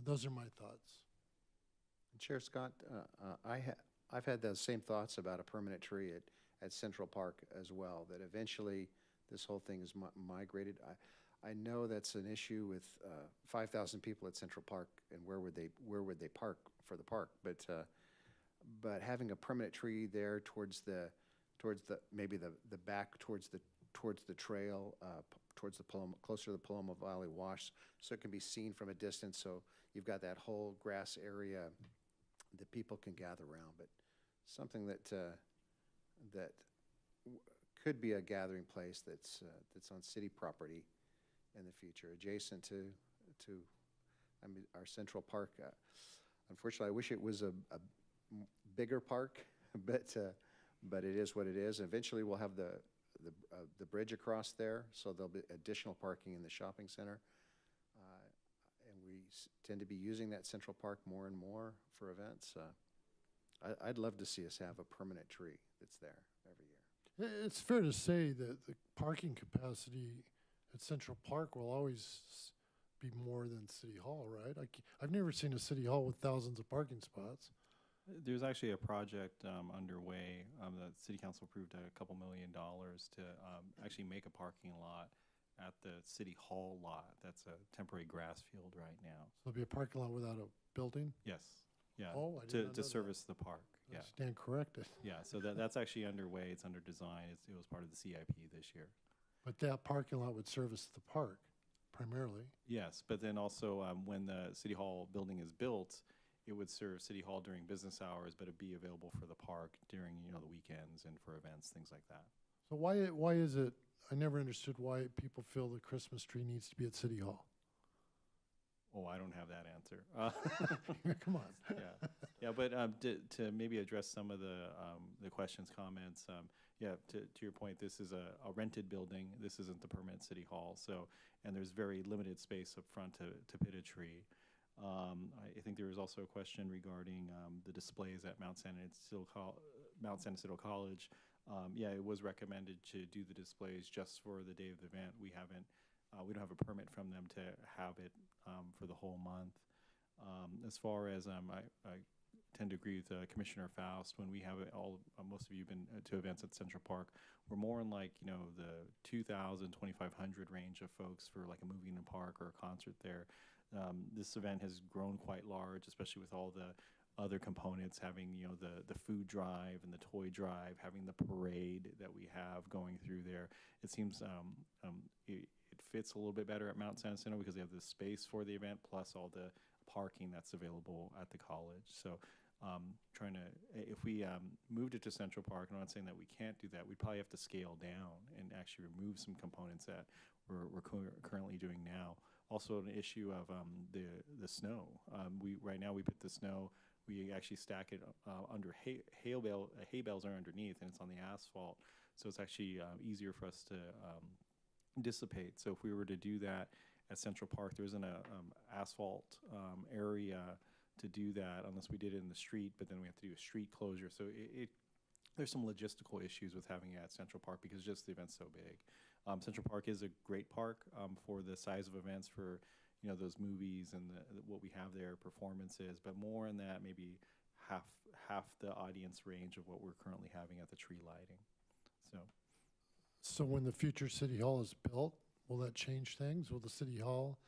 Speaker 1: those are my thoughts.
Speaker 6: And Chair Scott, I've had those same thoughts about a permanent tree at Central Park as well, that eventually this whole thing is migrated. I know that's an issue with 5,000 people at Central Park, and where would they park for the park? But having a permanent tree there towards the maybe the back towards the trail, towards the Paloma, closer to the Paloma Valley Wash, so it can be seen from a distance. So you've got that whole grass area that people can gather around. But something that could be a gathering place that's on city property in the future, adjacent to our Central Park. Unfortunately, I wish it was a bigger park, but it is what it is. Eventually, we'll have the bridge across there, so there'll be additional parking in the shopping center. And we tend to be using that Central Park more and more for events. I'd love to see us have a permanent tree that's there every year.
Speaker 1: It's fair to say that the parking capacity at Central Park will always be more than City Hall, right? I've never seen a City Hall with thousands of parking spots.
Speaker 5: There's actually a project underway. The City Council approved a couple $1 million to actually make a parking lot at the City Hall lot. That's a temporary grass field right now.
Speaker 1: So there'll be a parking lot without a building?
Speaker 5: Yes. Yeah.
Speaker 1: Oh, I did not know
Speaker 5: to
Speaker 1: that.
Speaker 5: service the park.
Speaker 1: I
Speaker 5: Yeah.
Speaker 1: stand corrected.
Speaker 5: Yeah. So that's actually underway. It's under design. It was part of the CIP this year.
Speaker 1: But that parking lot would service the park primarily.
Speaker 5: Yes, but then also when the City Hall building is built, it would serve City Hall during business hours, but it'd be available for the park during the weekends and for events, things like that.
Speaker 1: So why is it, I never understood why people feel the Christmas tree needs to be at City Hall.
Speaker 5: Oh, I don't have that answer.
Speaker 1: Come on.
Speaker 5: Yeah, Yeah, but to maybe address some of the questions, comments, yeah, to your point, this is a rented building. This isn't the permanent city hall, so, and there's very limited space up front to pit a tree. I think there was also a question regarding the displays at Mount San Isidro College. Yeah, it was recommended to do the displays just for the day of the event. We don't have a permit from them to have it for the whole month. As far as I tend to agree with Commissioner Faust. When we have it most of you have been to events at Central Park, we're more in like, you know, the 2,000, 2,500 range of folks for like a movie in the park or a concert there. This event has grown quite large, especially with all the other components, having, you know, the food drive and the toy drive, having the parade that we have going through there. It seems it fits a little bit better at Mount San Jacinto because they have the space for the event plus all the parking that's available at the college. So if we moved it to Central Park, and I'm not saying that we can't do that, we'd probably have to scale down and actually remove some components that we're currently doing now. Also an issue of the snow. Right now we put the snow, we actually stack it under hay bales are underneath, and it's on the asphalt. So it's actually easier for us to dissipate. So if we were to do that at Central Park, there isn't a asphalt area to do that unless we did it in the street, but then we have to do a street closure. So there's some logistical issues with having it at Central Park because just the event's so big. Central Park is a great park for the size of events, for, you know, those movies and what we have there, performances, but more in that maybe half the audience range of what we're currently having at the tree lighting.
Speaker 1: So when the future city hall is built, will that change things? Will the city hall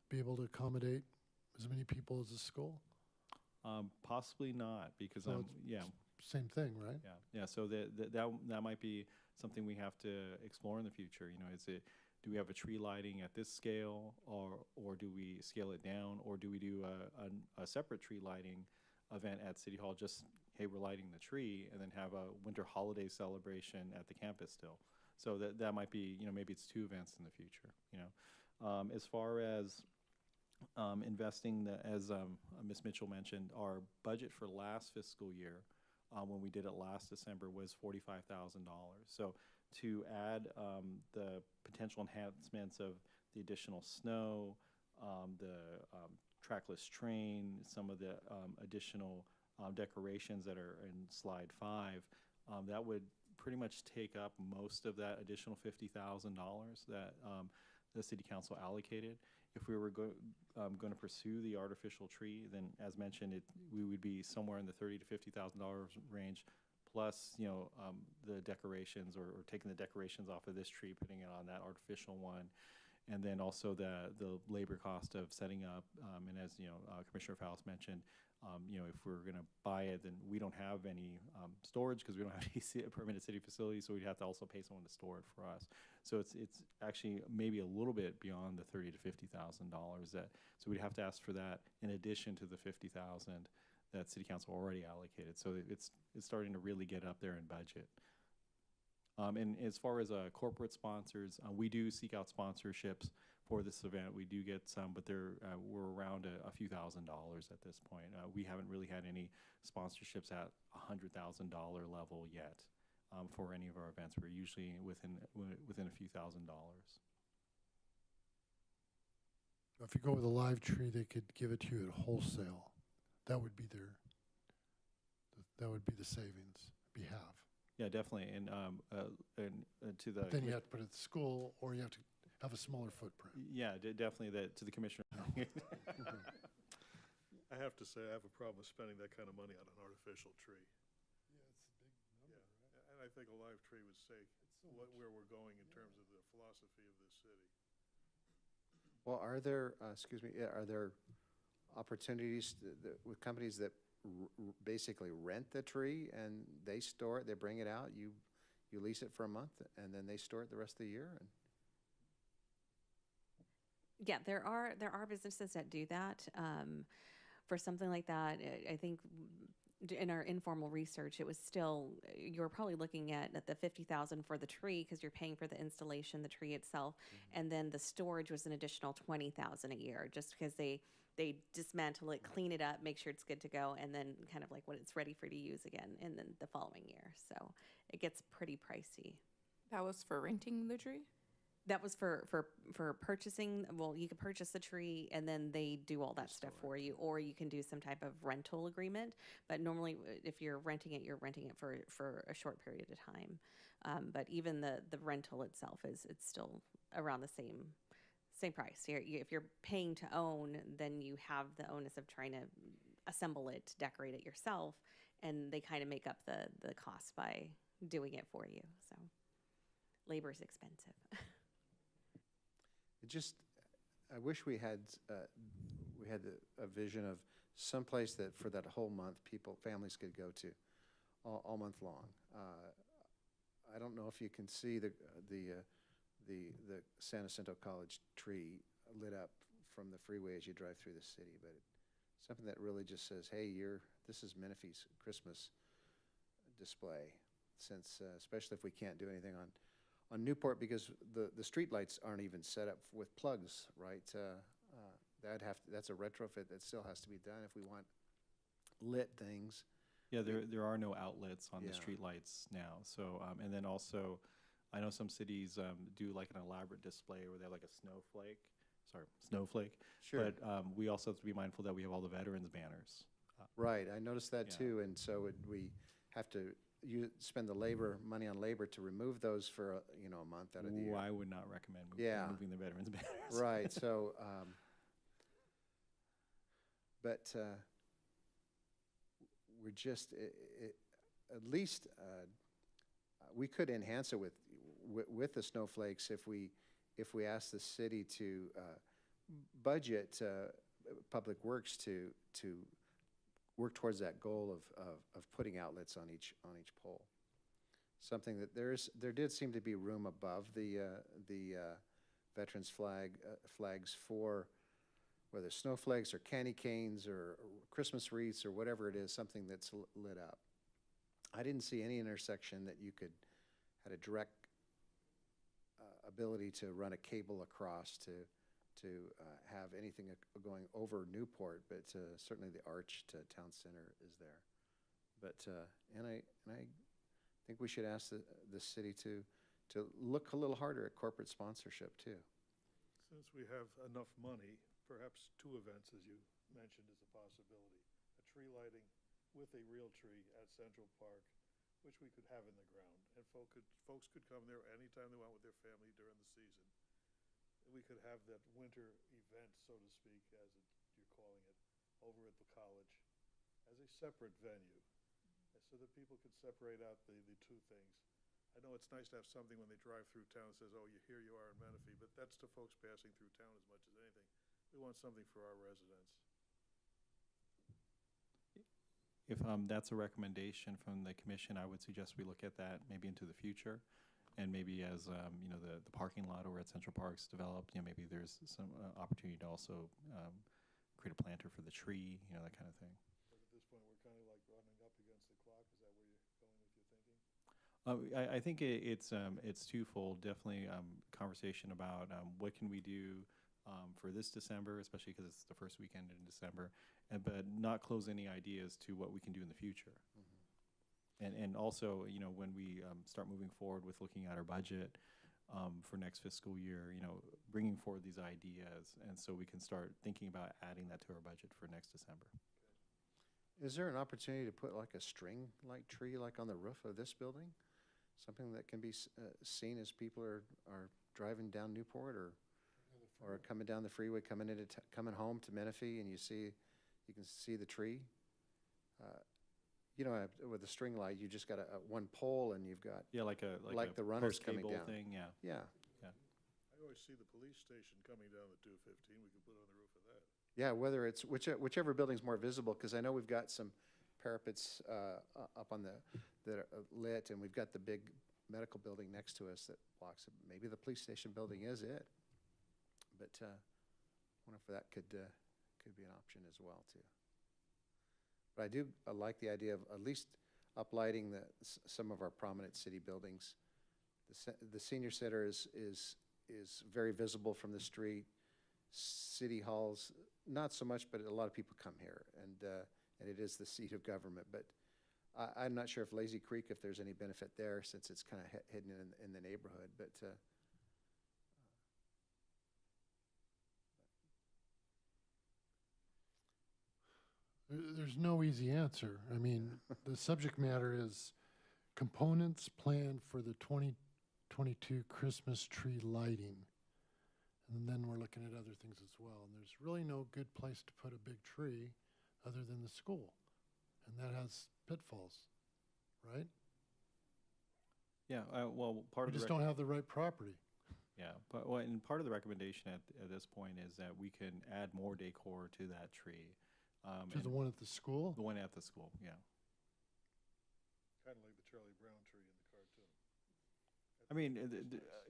Speaker 1: be able to accommodate as many people as the school?
Speaker 5: Possibly not, because
Speaker 1: So
Speaker 5: yeah.
Speaker 1: Same thing, right?
Speaker 5: Yeah. So that might be something we have to explore in the future. You know, do we have a tree lighting at this scale, or do we scale it down, or do we do a separate tree lighting event at City Hall? Just, hey, we're lighting the tree, and then have a winter holiday celebration at the campus still. So that might be, you know, maybe it's two events in the future. You know, as far as investing, as Ms. Mitchell mentioned, our budget for last fiscal year, when we did it last December, was $45,000. So to add the potential enhancements of the additional snow, the trackless train, some of the additional decorations that are in slide 5, that would pretty much take up most of that additional $50,000 that the city council allocated. If we were going to pursue the artificial tree, then as mentioned, we would be somewhere in the $30,000 to $50,000 range, plus, you know, the decorations, or taking the decorations off of this tree, putting it on that artificial one, and then also the labor cost of setting up. And as you know, Commissioner Faust mentioned, you know, if we're going to buy it, then we don't have any storage because we don't have any permanent city facilities, so we'd have to also pay someone to store it for us. So it's actually maybe a little bit beyond the $30,000 to $50,000 that. So we'd have to ask for that in addition to the $50,000 that City Council already allocated. So it's starting to really get up there in budget. And as far as corporate sponsors, we do seek out sponsorships for this event. We do get some, but we're around a few $1,000s at this point. We haven't really had any sponsorships at $100,000 level yet for any of our events. We're usually within a few $1,000s.
Speaker 1: If you go with a live tree, they could give it to you at wholesale. That would be the savings, be half.
Speaker 5: Yeah, definitely. And to the.
Speaker 1: Then you have to put it at the school, or you have to have a smaller footprint.
Speaker 5: Yeah, definitely. To the commissioner.
Speaker 3: I have to say, I have a problem with spending that kind of money on an artificial tree.
Speaker 1: Yeah, it's a big number, right?
Speaker 3: And I think a live tree would say where we're going in terms of the philosophy of this city.
Speaker 6: Well, are there opportunities with companies that basically rent the tree and they store it, they bring it out, you lease it for a month, and then they store it the rest of the year? And
Speaker 8: Yeah, there are businesses that do that. For something like that, I think in our informal research, it was still, you were probably looking at the 50,000 for the tree because you're paying for the installation, the tree itself, and then the storage was an additional 20,000 a year, just because they dismantle it, clean it up, make sure it's good to go, and then kind of like when it's ready for you to use again, and then the following year. So it gets pretty pricey.
Speaker 4: That was for renting the tree?
Speaker 8: That was for purchasing. Well, you could purchase the tree and then they do all that stuff for you, or you can do some type of rental agreement. But normally, if you're renting it for a short period of time. But even the rental itself it's still around the same price. If you're paying to own, then you have the onus of trying to assemble it, decorate it yourself, and they kind of make up the cost by doing it for you. So labor is expensive.
Speaker 6: It just, I wish we had a vision of someplace that for that whole month, families could go to all month long. I don't know if you can see the San Jacinto College tree lit up from the freeway as you drive through the city, but something that really just says, hey, this is Menifee's Christmas display, since especially if we can't do anything on Newport, because the street lights aren't even set up with plugs, right? That's a retrofit that still has to be done if we want lit things.
Speaker 5: Yeah, there are no outlets on the
Speaker 6: Yeah.
Speaker 5: street lights now. So, and then also, I know some cities do like an elaborate display where they have like a snowflake.
Speaker 6: Sure.
Speaker 5: But we also have to be mindful that we have all the veterans banners.
Speaker 6: Right, I noticed that
Speaker 5: Yeah.
Speaker 6: too, and so we have to spend the money on labor to remove those for a month out of the
Speaker 5: Ooh,
Speaker 6: year.
Speaker 5: I would not recommend
Speaker 6: Yeah.
Speaker 5: moving the veterans banners.
Speaker 6: Right, so, but we're just, at least, we could enhance it with the snowflakes if we ask the city to budget Public Works to work towards that goal of putting outlets on each pole. Something that there did seem to be room above the veterans flags for whether snowflakes or candy canes or Christmas wreaths or whatever it is, something that's lit up. I didn't see any intersection that you had a direct ability to run a cable across to have anything going over Newport, but certainly the arch to Town Center is there. But and I think we should ask the city to look a little harder at corporate sponsorship too.
Speaker 3: Since we have enough money, perhaps 2 events, as you mentioned, is a possibility. A tree lighting with a real tree at Central Park, which we could have in the ground, and folks could come there anytime they want with their family during the season. We could have that winter event, so to speak, as you're calling it, over at the college as a separate venue, so that people could separate out the 2 things. I know it's nice to have something when they drive through town that says, oh, here you are in Menifee, but that's to folks passing through town as much as anything. We want something for our residents.
Speaker 5: If that's a recommendation from the commission, I would suggest we look at that maybe into the future. And maybe as, the parking lot over at Central Park's developed, maybe there's some opportunity to also create a planter for the tree, that kind of thing.
Speaker 3: But at this point, we're kind of like running up against the clock. Is that where you're going with your thinking?
Speaker 5: I think it's twofold. Definitely conversation about what can we do for this December, especially because it's the first weekend in December, but not close any ideas to what we can do in the future.
Speaker 6: Mm-hmm.
Speaker 5: And also, when we start moving forward with looking at our budget for next fiscal year, bringing forward these ideas, and so we can start thinking about adding that to our budget for next December.
Speaker 6: Is there an opportunity to put like a string-like tree like on the roof of this building? Something that can be seen as people are driving down Newport or coming down the freeway, coming home to Menifee, and you can see the tree. With a string light, you just got one pole, and you've got
Speaker 5: like
Speaker 6: the runners coming
Speaker 5: post-cable
Speaker 6: down.
Speaker 5: thing. Yeah.
Speaker 3: I always see the police station coming down the 215. We could put it on the roof of that.
Speaker 6: Yeah, whether it's whichever building's more visible, because I know we've got some parapets up on that are lit, and we've got the big medical building next to us that blocks it. Maybe the police station building is it, but I wonder if that could be an option as well too. But I do like the idea of at least uplighting some of our prominent city buildings. The senior center is very visible from the street. City halls, not so much, but a lot of people come here, and it is the seat of government. But I'm not sure if Lazy Creek, if there's any benefit there, since it's kind of hidden in the neighborhood. But
Speaker 1: There's no easy answer. I mean, the subject matter is components planned for the 2022 Christmas tree lighting. And then we're looking at other things as well. And there's really no good place to put a big tree other than the school. And that has pitfalls, right?
Speaker 5: Yeah, well, part
Speaker 1: We
Speaker 5: of the
Speaker 1: just don't have the right property.
Speaker 5: yeah, but and part of the recommendation at this point is that we can add more decor to that tree.
Speaker 1: To the
Speaker 5: and
Speaker 1: one at the school?
Speaker 5: the one at the school, yeah.
Speaker 3: Kind of like the Charlie Brown tree in the cartoon.
Speaker 5: I mean,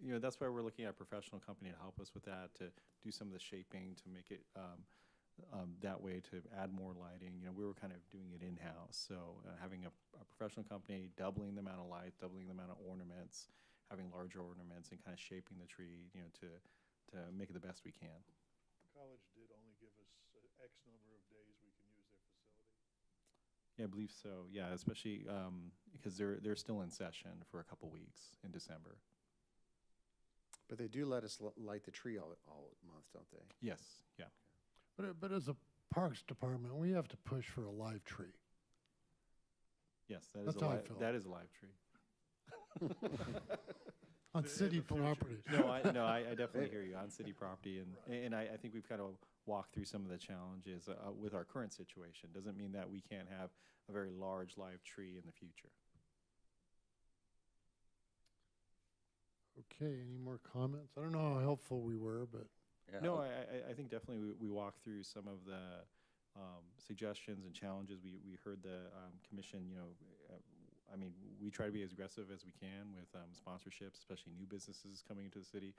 Speaker 5: you know, that's why we're looking at a professional company to help us with that, to do some of the shaping, to make it that way, to add more lighting. You know, we were kind of doing it in-house, so having a professional company, doubling the amount of lights, doubling the amount of ornaments, having larger ornaments, and kind of shaping the tree, you know, to make it the best we can.
Speaker 3: The college did only give us X number of days we can use their facility.
Speaker 5: Yeah, I believe so. Yeah, especially because they're still in session for a couple weeks in December.
Speaker 6: But they do let us light the tree all month, don't they?
Speaker 5: Yes, yeah.
Speaker 1: But as a Parks Department, we have to push for a live tree.
Speaker 5: Yes, that is
Speaker 1: That's
Speaker 5: a
Speaker 1: how I
Speaker 5: live,
Speaker 1: feel.
Speaker 5: that is a live tree.
Speaker 1: On
Speaker 3: In
Speaker 1: city
Speaker 3: the future.
Speaker 1: property.
Speaker 5: No, I definitely hear you on city property, and I think we've kind of walked through some of the challenges with our current situation. Doesn't mean that we can't have a very large live tree in the future.
Speaker 1: Okay, any more comments? I don't know how helpful we were, but
Speaker 7: Yeah,
Speaker 5: No, I think definitely we walked through some of the suggestions and challenges. We heard the commission, you know, I mean, we try to be as aggressive as we can with sponsorships, especially new businesses coming into the city.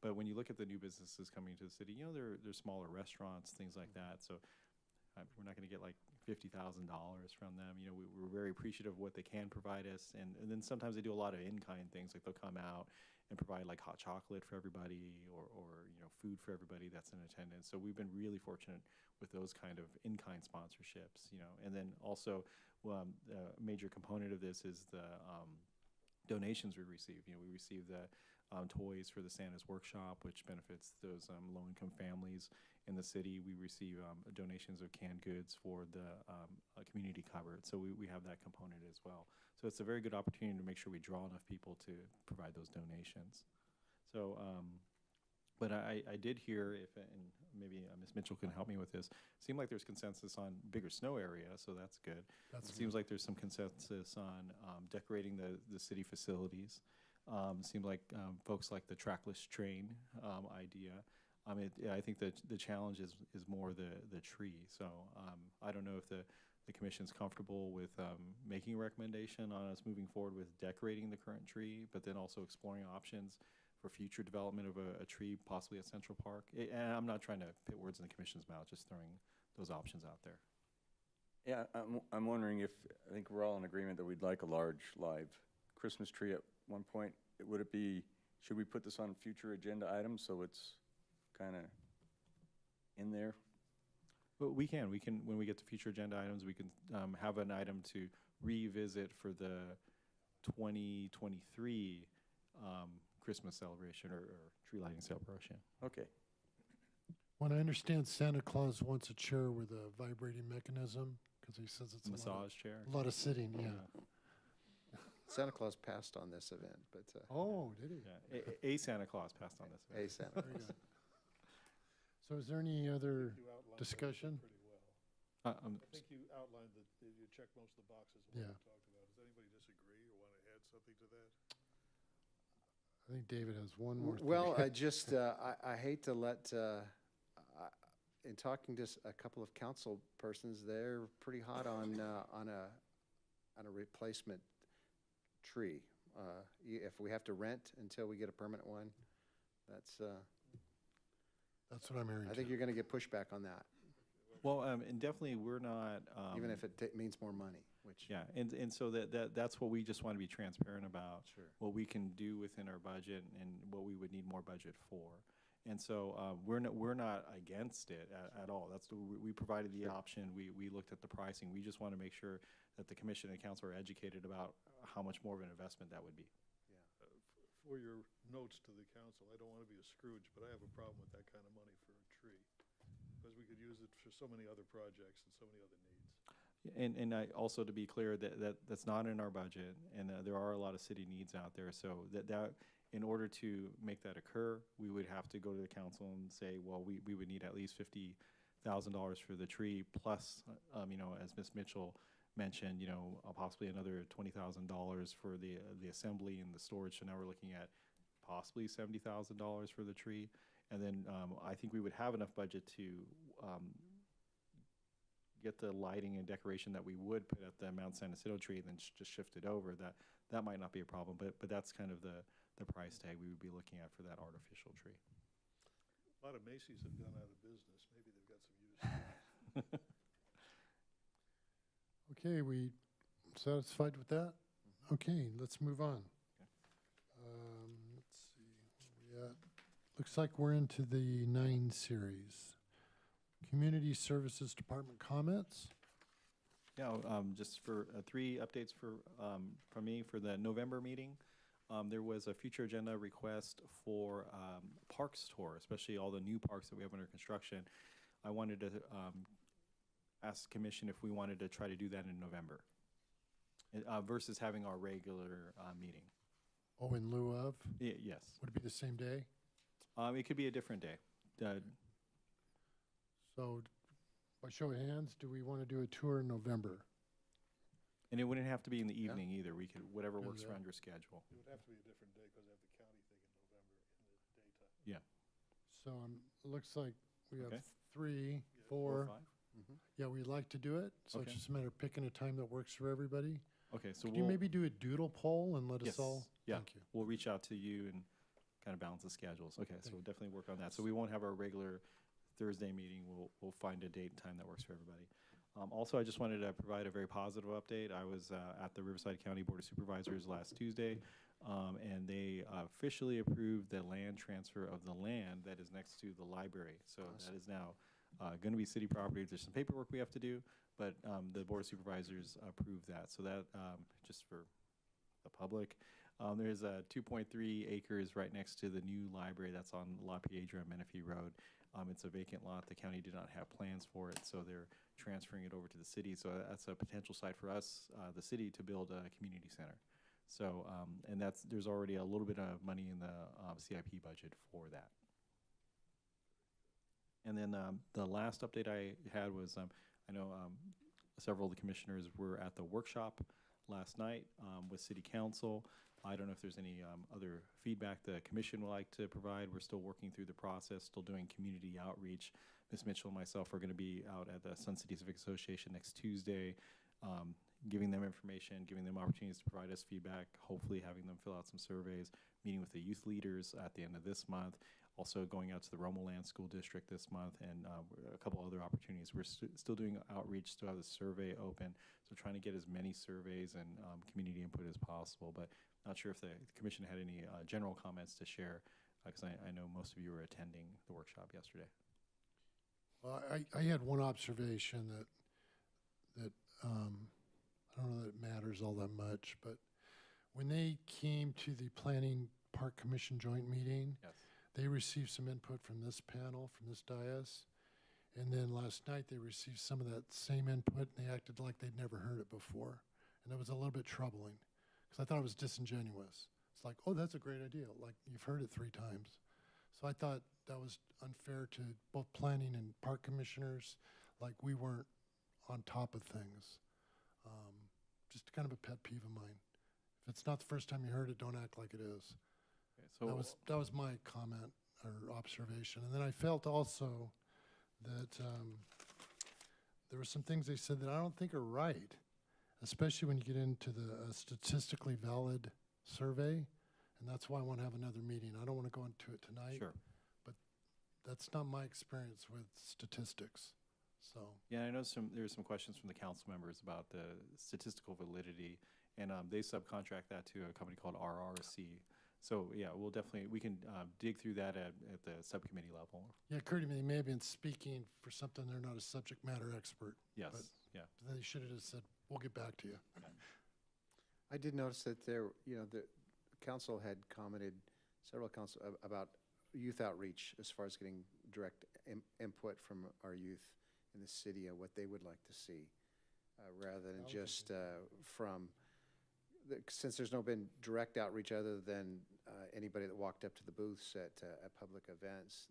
Speaker 5: But when you look at the new businesses coming into the city, you know, they're smaller restaurants, things like that. So we're not going to get like $50,000 from them. You know, we're very appreciative of what they can provide us. And then sometimes they do a lot of in-kind things, like they'll come out and provide like hot chocolate for everybody or you know, food for everybody that's in attendance. So we've been really fortunate with those kind of in-kind sponsorships, you know. And then also a major component of this is the donations we receive. You know, we receive the toys for the Santa's Workshop, which benefits those low-income families in the city. We receive donations of canned goods for the community cupboard. So we have that component as well. So it's a very good opportunity to make sure we draw enough people to provide those donations. So, but I did hear, and maybe Ms. Mitchell can help me with this, seemed like there's consensus on bigger snow area, so that's good.
Speaker 1: that's
Speaker 5: It seems like there's some consensus on decorating the city facilities. Seems like folks like the trackless train idea. I think that the challenge is more the tree. So I don't know if the commission's comfortable with making a recommendation on us moving forward with decorating the current tree, but then also exploring options for future development of a tree, possibly at Central Park. And I'm not trying to put words in the commission's mouth, just throwing those options out there.
Speaker 7: yeah, I'm wondering if, I think we're all in agreement that we'd like a large live Christmas tree at one point. Would it be, should we put this on future agenda items so it's kind of in there?
Speaker 5: But we can, when we get to future agenda items, we can have an item to revisit for the 2023 Christmas celebration or tree lighting celebration.
Speaker 7: Okay.
Speaker 1: when I understand Santa Claus wants a chair with a vibrating mechanism, because he says it's
Speaker 5: Massage chair.
Speaker 1: a lot of sitting, yeah.
Speaker 6: Santa Claus passed on this event, but
Speaker 1: Oh, did he?
Speaker 5: Yeah, a Santa Claus passed on this.
Speaker 6: hey, Santa
Speaker 1: Very
Speaker 6: Claus.
Speaker 1: good. So is there any other
Speaker 3: You outlined
Speaker 1: discussion?
Speaker 3: everything pretty well.
Speaker 5: Um,
Speaker 3: I think you outlined that you checked most of the boxes of what
Speaker 1: Yeah.
Speaker 3: we talked about. Does anybody disagree or want to add something to that?
Speaker 1: I think David has one more thing.
Speaker 6: Well, I just, I hate to let, in talking to a couple of council persons, they're pretty hot on a replacement tree. If we have to rent until we get a permanent one, that's,
Speaker 1: That's what I'm hearing
Speaker 6: I think
Speaker 1: too.
Speaker 6: you're gonna get pushback on that.
Speaker 5: Well, and definitely we're not.
Speaker 6: Even if it means more money, which.
Speaker 5: Yeah, and so that's what we just want to be transparent about.
Speaker 6: Sure.
Speaker 5: What we can do within our budget and what we would need more budget for. And so we're not against it at all. We provided the option. We looked at the pricing. We just want to make sure that the commission and council are educated about how much more of an investment that would be.
Speaker 3: For your notes to the council, I don't want to be a Scrooge, but I have a problem with that kind of money for a tree. Because we could use it for so many other projects and so many other needs.
Speaker 5: And I also, to be clear, that's not in our budget, and there are a lot of city needs out there. So that in order to make that occur, we would have to go to the council and say, well, we would need at least $50,000 for the tree, plus, as Ms. Mitchell mentioned, possibly another $20,000 for the assembly and the storage. So now we're looking at possibly $70,000 for the tree, and then I think we would have enough budget to get the lighting and decoration that we would put at the Mount San Isidro tree, and then just shift it over. That might not be a problem, but that's kind of the price tag we would be looking at for that artificial tree.
Speaker 3: A lot of Macy's have gone out of business. Maybe they've got some use.
Speaker 1: Okay, we satisfied with that? Okay, let's move on. Let's see, where we at? Looks like we're into the 9 series. Community Services Department comments.
Speaker 5: Yeah, just for 3 updates from me for the November meeting. There was a future agenda request for parks tour, especially all the new parks that we have under construction. I wanted to ask the commission if we wanted to try to do that in November versus having our regular meeting.
Speaker 1: Oh, in lieu of?
Speaker 5: Yes.
Speaker 1: Would it be the same day?
Speaker 5: It could be a different day.
Speaker 1: So, by show of hands, do we want to do a tour in November?
Speaker 5: And it wouldn't have to be in the evening either. We could, whatever works
Speaker 1: Yeah.
Speaker 5: around your schedule.
Speaker 3: It would have to be a different day because I have the county thing in November in the daytime.
Speaker 5: Yeah.
Speaker 1: So, it looks like we have
Speaker 5: Okay.
Speaker 1: 3,
Speaker 5: 4 or
Speaker 1: 4.
Speaker 5: 5?
Speaker 1: Yeah, we'd like to do it, so
Speaker 5: Okay.
Speaker 1: it's just a matter of picking a time that works for everybody.
Speaker 5: Okay, so
Speaker 1: Could
Speaker 5: we'll
Speaker 1: you maybe do a doodle poll and let us
Speaker 5: Yes.
Speaker 1: all?
Speaker 5: Yeah.
Speaker 1: Thank you.
Speaker 5: We'll reach out to you and kind of balance the schedules. Okay, so
Speaker 1: Thank
Speaker 5: we'll definitely work on that. So we won't have our regular Thursday meeting. We'll find a date and time that works for everybody. Also, I just wanted to provide a very positive update. I was at the Riverside County Board of Supervisors last Tuesday, and they officially approved the land transfer of the land that is next to the library. So that is now going to be city property. There's some paperwork we have to do, but the Board of Supervisors approved that. So that, just for the public, there's 2.3 acres right next to the new library that's on La Piedra and Menifee Road. It's a vacant lot. The county did not have plans for it, so they're transferring it over to the city. So that's a potential site for us, the city, to build a community center. So, and there's already a little bit of money in the CIP budget for that. And then the last update I had was, I know several of the commissioners were at the workshop last night with City Council. I don't know if there's any other feedback the commission would like to provide. We're still working through the process, still doing community outreach. Ms. Mitchell and myself are going to be out at the Sun City Civic Association next Tuesday, giving them information, giving them opportunities to provide us feedback, hopefully having them fill out some surveys, meeting with the youth leaders at the end of this month, also going out to the Romoland School District this month, and a couple other opportunities. We're still doing outreach, still have the survey open, so trying to get as many surveys and community input as possible, but not sure if the commission had any general comments to share, because I know most of you were attending the workshop yesterday.
Speaker 1: Well, I had one observation that I don't know that it matters all that much, but when they came to the Planning Park Commission joint meeting,
Speaker 5: Yes.
Speaker 1: they received some input from this panel, from this dais, and then last night they received some of that same input, and they acted like they'd never heard it before, and it was a little bit troubling, because I thought it was disingenuous. It's like, oh, that's a great idea, like you've heard it 3 times. So I thought that was unfair to both planning and park commissioners, like we weren't on top of things. Just kind of a pet peeve of mine. If it's not the first time you heard it, don't act like it is.
Speaker 5: Okay, so
Speaker 1: That was my comment or observation. And then I felt also that there were some things they said that I don't think are right, especially when you get into the statistically valid survey. And that's why I want to have another meeting. I don't want to go into it tonight.
Speaker 5: sure.
Speaker 1: That's not my experience with statistics. So,
Speaker 5: Yeah, I know there's some questions from the council members about the statistical validity, and they subcontract that to a company called RRC. So, yeah, we can dig through that at the subcommittee level.
Speaker 1: yeah, Curdy may have been speaking for something they're not a subject matter expert.
Speaker 5: Yes,
Speaker 1: But
Speaker 5: yeah.
Speaker 1: they should have just said, we'll get back to you.
Speaker 6: I did notice that the council had commented, several council, about youth outreach as far as getting direct input from our youth in the city of what they would like to see, rather than
Speaker 1: That was a
Speaker 6: just since there's no been direct outreach other than anybody that walked up to the booths at public events,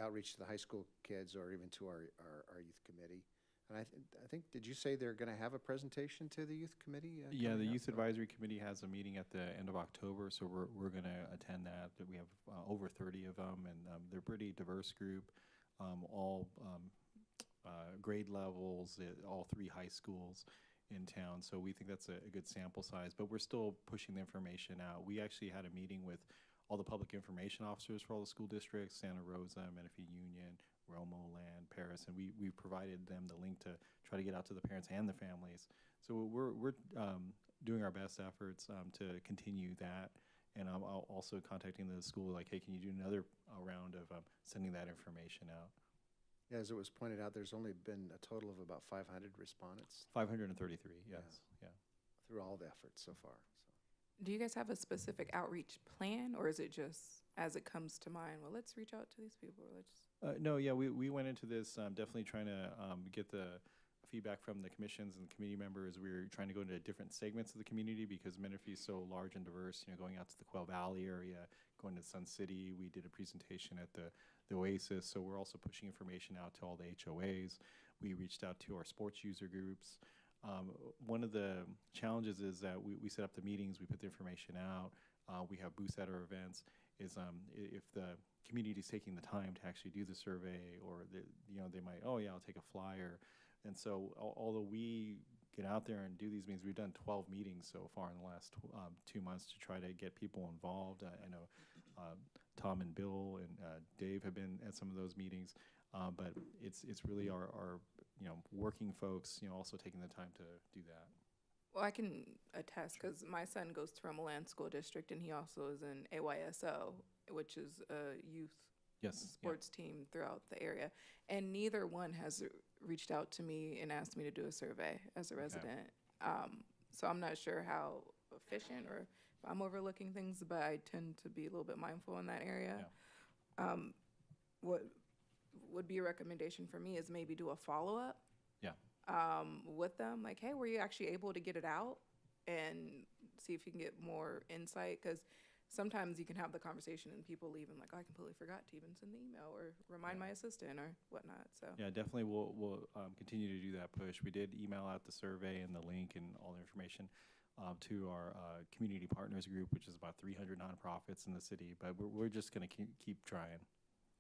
Speaker 6: outreach to the high school kids or even to our youth committee. And I think, did you say they're going to have a presentation to the youth committee?
Speaker 5: Yeah, the
Speaker 6: coming up?
Speaker 5: Youth Advisory Committee has a meeting at the end of October, so we're going to attend that. We have over 30 of them, and they're a pretty diverse group, all grade levels, all 3 high schools in town. So we think that's a good sample size, but we're still pushing the information out. We actually had a meeting with all the public information officers for all the school districts, Santa Rosa, Menifee Union, Romo, Land, Paris, and we provided them the link to try to get out to the parents and the families. So we're doing our best efforts to continue that, and I'm also contacting the school like, hey, can you do another round of sending that information out?
Speaker 6: Yeah, as it was pointed out, there's only been a total of about 500 respondents
Speaker 5: 533, yes, yeah.
Speaker 6: through all the efforts so far. So.
Speaker 4: Do you guys have a specific outreach plan, or is it just as it comes to mind? Well, let's reach out to these people.
Speaker 5: No, yeah, we went into this definitely trying to get the feedback from the commissions and the committee members. We were trying to go into different segments of the community because Menifee is so large and diverse, going out to the Quail Valley area, going to Sun City. We did a presentation at the Oasis, so we're also pushing information out to all the HOAs. We reached out to our sports user groups. One of the challenges is that we set up the meetings, we put the information out, we have booths at our events, is if the community is taking the time to actually do the survey, or they might, oh yeah, I'll take a flyer. And so although we get out there and do these meetings, we've done 12 meetings so far in the last 2 months to try to get people involved. I know Tom and Bill and Dave have been at some of those meetings, but it's really our working folks also taking the time to do that.
Speaker 4: Well, I can attest because my son goes to Romoland School District, and he also is in AYSO, which is a youth sports team throughout the area. And neither one has reached out to me and asked me to do a survey as a resident. So I'm not sure how efficient or if I'm overlooking things, but I tend to be a little bit mindful in that area.
Speaker 5: Yeah.
Speaker 4: What would be a recommendation for me is maybe do a follow-up.
Speaker 5: Yeah.
Speaker 4: With them, like, hey, were you actually able to get it out, and see if you can get more insight? Because sometimes you can have the conversation and people leave and like, oh, I completely forgot to even send the email or remind my assistant or whatnot. So
Speaker 5: yeah, definitely we'll continue to do that push. We did email out the survey and the link and all the information to our community partners group, which is about 300 nonprofits in the city. But we're just going to keep trying.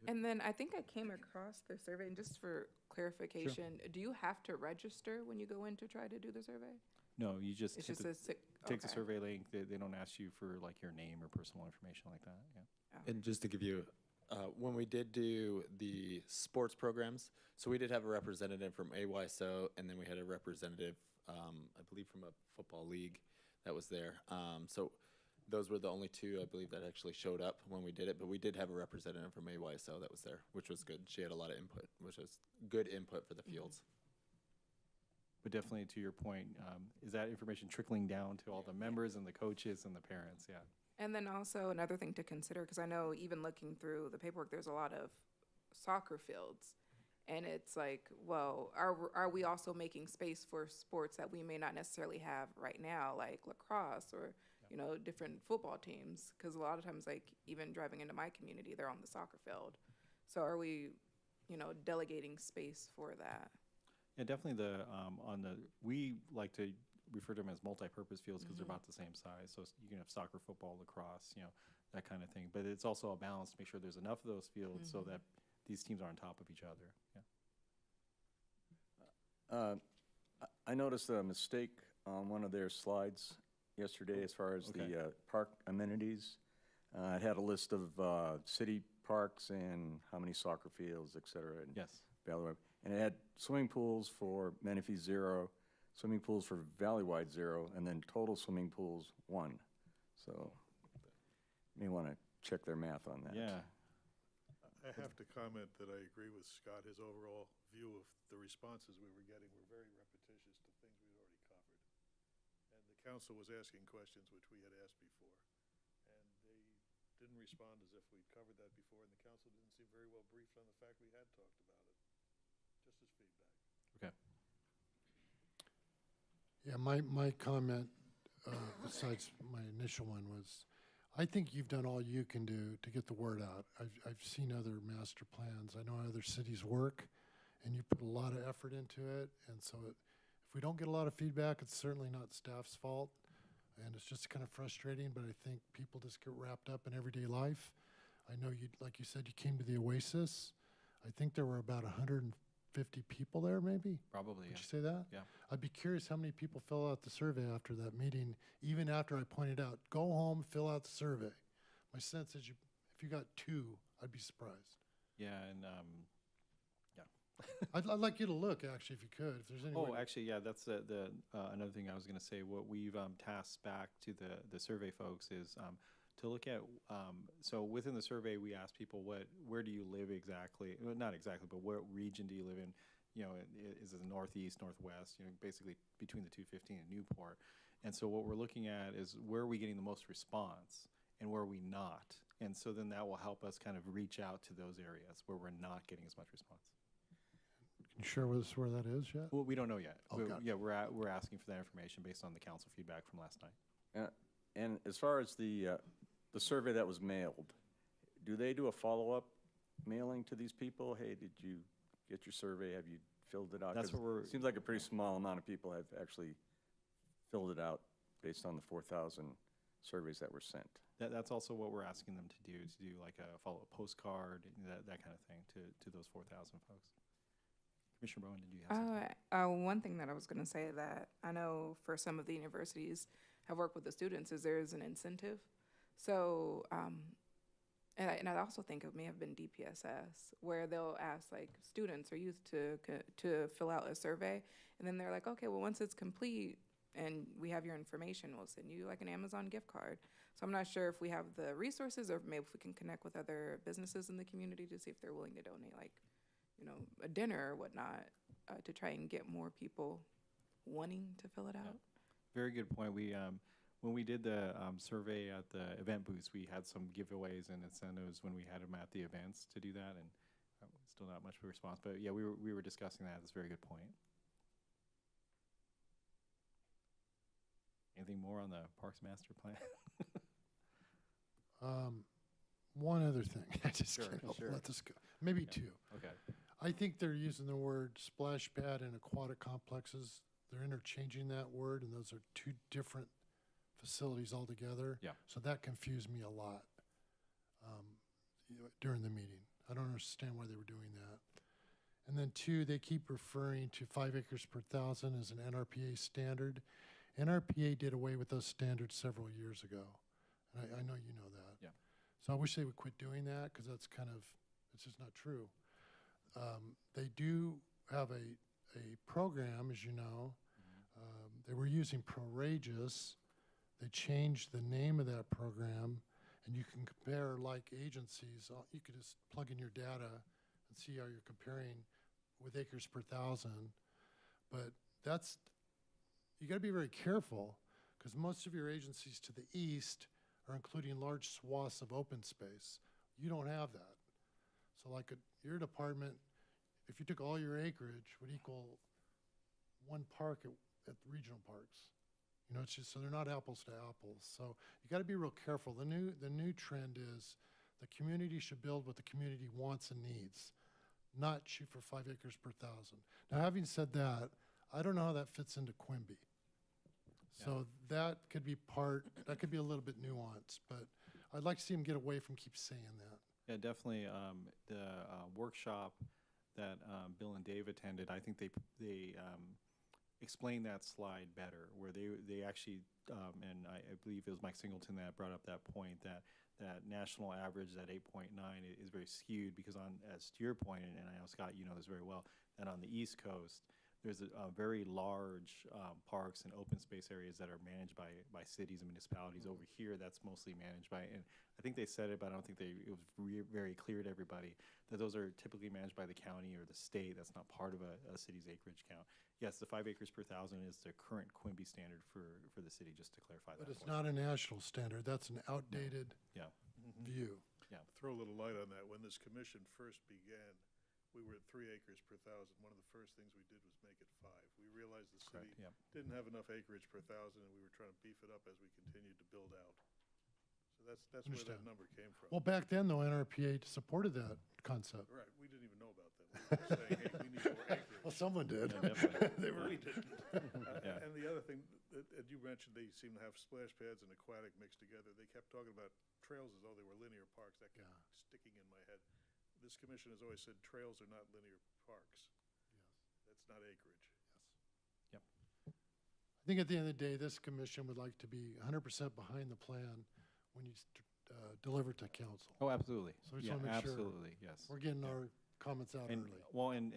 Speaker 4: And then I think I came across the survey, and just for clarification, do you have to register when you go in to try to do the survey?
Speaker 5: No, you just
Speaker 4: It's
Speaker 5: take
Speaker 4: just
Speaker 5: the survey link. They don't ask you for like your name or personal information like that. Yeah.
Speaker 9: And just to give you, when we did do the sports programs, so we did have a representative from AYSO, and then we had a representative, I believe, from a football league that was there. So those were the only two, I believe, that actually showed up when we did it. But we did have a representative from AYSO that was there, which was good. She had a lot of input, which was good input for the fields.
Speaker 5: But definitely to your point, is that information trickling down to all the members and the coaches and the parents? Yeah.
Speaker 4: And then also another thing to consider, because I know even looking through the paperwork, there's a lot of soccer fields. And it's like, well, are we also making space for sports that we may not necessarily have right now, like lacrosse or, different football teams? Because a lot of times, like even driving into my community, they're on the soccer field. So are we, delegating space for that?
Speaker 5: Yeah, definitely we like to refer to them as multi-purpose fields because they're about the same size. So you can have soccer, football, lacrosse, that kind of thing. But it's also a balance to make sure there's enough of those fields so that these teams are on top of each other. Yeah.
Speaker 7: I noticed a mistake on one of their slides yesterday as far as the park amenities. It had a list of city parks and how many soccer fields, et cetera. And
Speaker 5: Yes.
Speaker 7: Valley-wide. And it had swimming pools for Menifee 0, swimming pools for Valley-wide 0, and then total swimming pools 1. So you may want to check their math on that.
Speaker 5: Yeah.
Speaker 3: I have to comment that I agree with Scott. His overall view of the responses we were getting were very repetitious to things we'd already covered. And the council was asking questions which we had asked before. And they didn't respond as if we'd covered that before, and the council didn't seem very well briefed on the fact we had talked about it, just as feedback.
Speaker 5: Okay.
Speaker 1: Yeah, my comment, besides my initial one, was I think you've done all you can do to get the word out. I've seen other master plans. I know how other cities work, and you put a lot of effort into it. And so if we don't get a lot of feedback, it's certainly not staff's fault. And it's just kind of frustrating, but I think people just get wrapped up in everyday life. I know you, like you said, you came to the Oasis. I think there were about 150 people there, maybe?
Speaker 5: Probably,
Speaker 1: Would
Speaker 5: yeah.
Speaker 1: you say that?
Speaker 5: Yeah.
Speaker 1: I'd be curious how many people fill out the survey after that meeting, even after I pointed out, go home, fill out the survey. My sense is if you got 2, I'd be surprised.
Speaker 5: Yeah, and,
Speaker 1: I'd like you to look, actually, if you could, if there's any way.
Speaker 5: oh, actually, yeah, that's the another thing I was gonna say. What we've tasked back to the survey folks is to look at, so within the survey, we ask people where do you live exactly? Well, not exactly, but what region do you live in? You know, is it the northeast, northwest, you know, basically between the 215 and Newport. And so what we're looking at is where are we getting the most response and where are we not? And so then that will help us kind of reach out to those areas where we're not getting as much response.
Speaker 1: Can you share with us where that is yet?
Speaker 5: Well, we don't know yet.
Speaker 1: Okay.
Speaker 5: Yeah, we're asking for that information based on the council feedback from last night.
Speaker 7: And as far as the survey that was mailed, do they do a follow-up mailing to these people? Hey, did you get your survey? Have you filled it out?
Speaker 5: That's
Speaker 7: 'Cause
Speaker 5: what we're-
Speaker 7: it seems like a pretty small amount of people have actually filled it out based on the 4,000 surveys that were sent.
Speaker 5: That's also what we're asking them to do like a follow-up postcard, that kind of thing to those 4,000 folks. Commissioner Bowen, did you have something?
Speaker 4: One thing that I was going to say that I know for some of the universities have worked with the students is there is an incentive. So, and I also think it may have been DPSS where they'll ask like students or youth to fill out a survey, and then they're like, okay, well once it's complete and we have your information, we'll send you like an Amazon gift card. So I'm not sure if we have the resources or maybe if we can connect with other businesses in the community to see if they're willing to donate like, you know, a dinner or whatnot, to try and get more people wanting to fill it out.
Speaker 5: Very good point. We, when we did the survey at the event booths, we had some giveaways and incentives when we had them at the events to do that, and still not much of a response. But yeah, we were discussing that. That's a very good point. Anything more on the Parks Master Plan?
Speaker 1: One other thing, I just
Speaker 5: Sure,
Speaker 1: can't help
Speaker 5: sure.
Speaker 1: let this go. Maybe
Speaker 5: Yeah.
Speaker 1: 2.
Speaker 5: Okay.
Speaker 1: I think they're using the word splash pad and aquatic complexes. They're interchanging that word, and those are 2 different facilities altogether.
Speaker 5: Yeah.
Speaker 1: So that confused me a lot during the meeting. I don't understand why they were doing that. And then 2, they keep referring to 5 acres per thousand as an NRPA standard. NRPA did away with those standards several years ago. And I know you know that.
Speaker 5: Yeah.
Speaker 1: So I wish they would quit doing that because that's it's just not true. They do have a program, as you know. They were using ProRageous. They changed the name of that program, and you can compare like agencies. You could just plug in your data and see how you're comparing with acres per thousand. But you got to be very careful because most of your agencies to the east are including large swaths of open space. You don't have that. So like your department, if you took all your acreage, would equal 1 park at the regional parks. You know, it's just, so they're not apples to apples. So you got to be real careful. The new trend is the community should build what the community wants and needs, not shoot for 5 acres per thousand. Now, having said that, I don't know how that fits into Quimby. So that could be a little bit nuanced, but I'd like to see them get away from keep saying that.
Speaker 5: Yeah, definitely. The workshop that Bill and Dave attended, I think they explained that slide better, where they actually, and I believe it was Mike Singleton that brought up that point, that that national average, that 8.9, is very skewed because as to your point, and I know, Scott, you know this very well, that on the East Coast, there's a very large parks and open space areas that are managed by cities and municipalities. Over here, that's mostly managed by, and I think they said it, but I don't think it was very clear to everybody that those are typically managed by the county or the state. That's not part of a city's acreage count. Yes, the 5 acres per thousand is the current Quimby standard for the city, just to clarify that.
Speaker 1: But it's
Speaker 5: point.
Speaker 1: not a national standard. That's an outdated
Speaker 5: Yeah.
Speaker 1: view.
Speaker 3: Throw a little light on that. When this commission first began, we were at 3 acres per thousand. One of the first things we did was make it 5. We realized the city
Speaker 5: Correct, yep.
Speaker 3: didn't have enough acreage per thousand, and we were trying to beef it up as we continued to build out. So that's where that
Speaker 1: Understand.
Speaker 3: number came from.
Speaker 1: Well, back then, though, NRPA supported that concept.
Speaker 3: Right, we didn't even know about that. We were just saying, hey, we need more acreage.
Speaker 1: Well, someone did.
Speaker 5: Yeah, definitely.
Speaker 1: They were.
Speaker 3: We didn't.
Speaker 5: Yeah.
Speaker 3: And the other thing that you mentioned, they seem to have splash pads and aquatic mixed together. They kept talking about trails as though they were linear parks. That kept sticking in my head. This commission has always said trails are not linear parks. That's not acreage.
Speaker 5: Yep.
Speaker 1: I think at the end of the day, this commission would like to be 100% behind the plan when you deliver to council.
Speaker 5: Oh, absolutely.
Speaker 1: So we just
Speaker 5: Yeah,
Speaker 1: wanna make sure
Speaker 5: absolutely, yes.
Speaker 1: We're getting our comments out
Speaker 5: And,
Speaker 1: early.
Speaker 5: well, and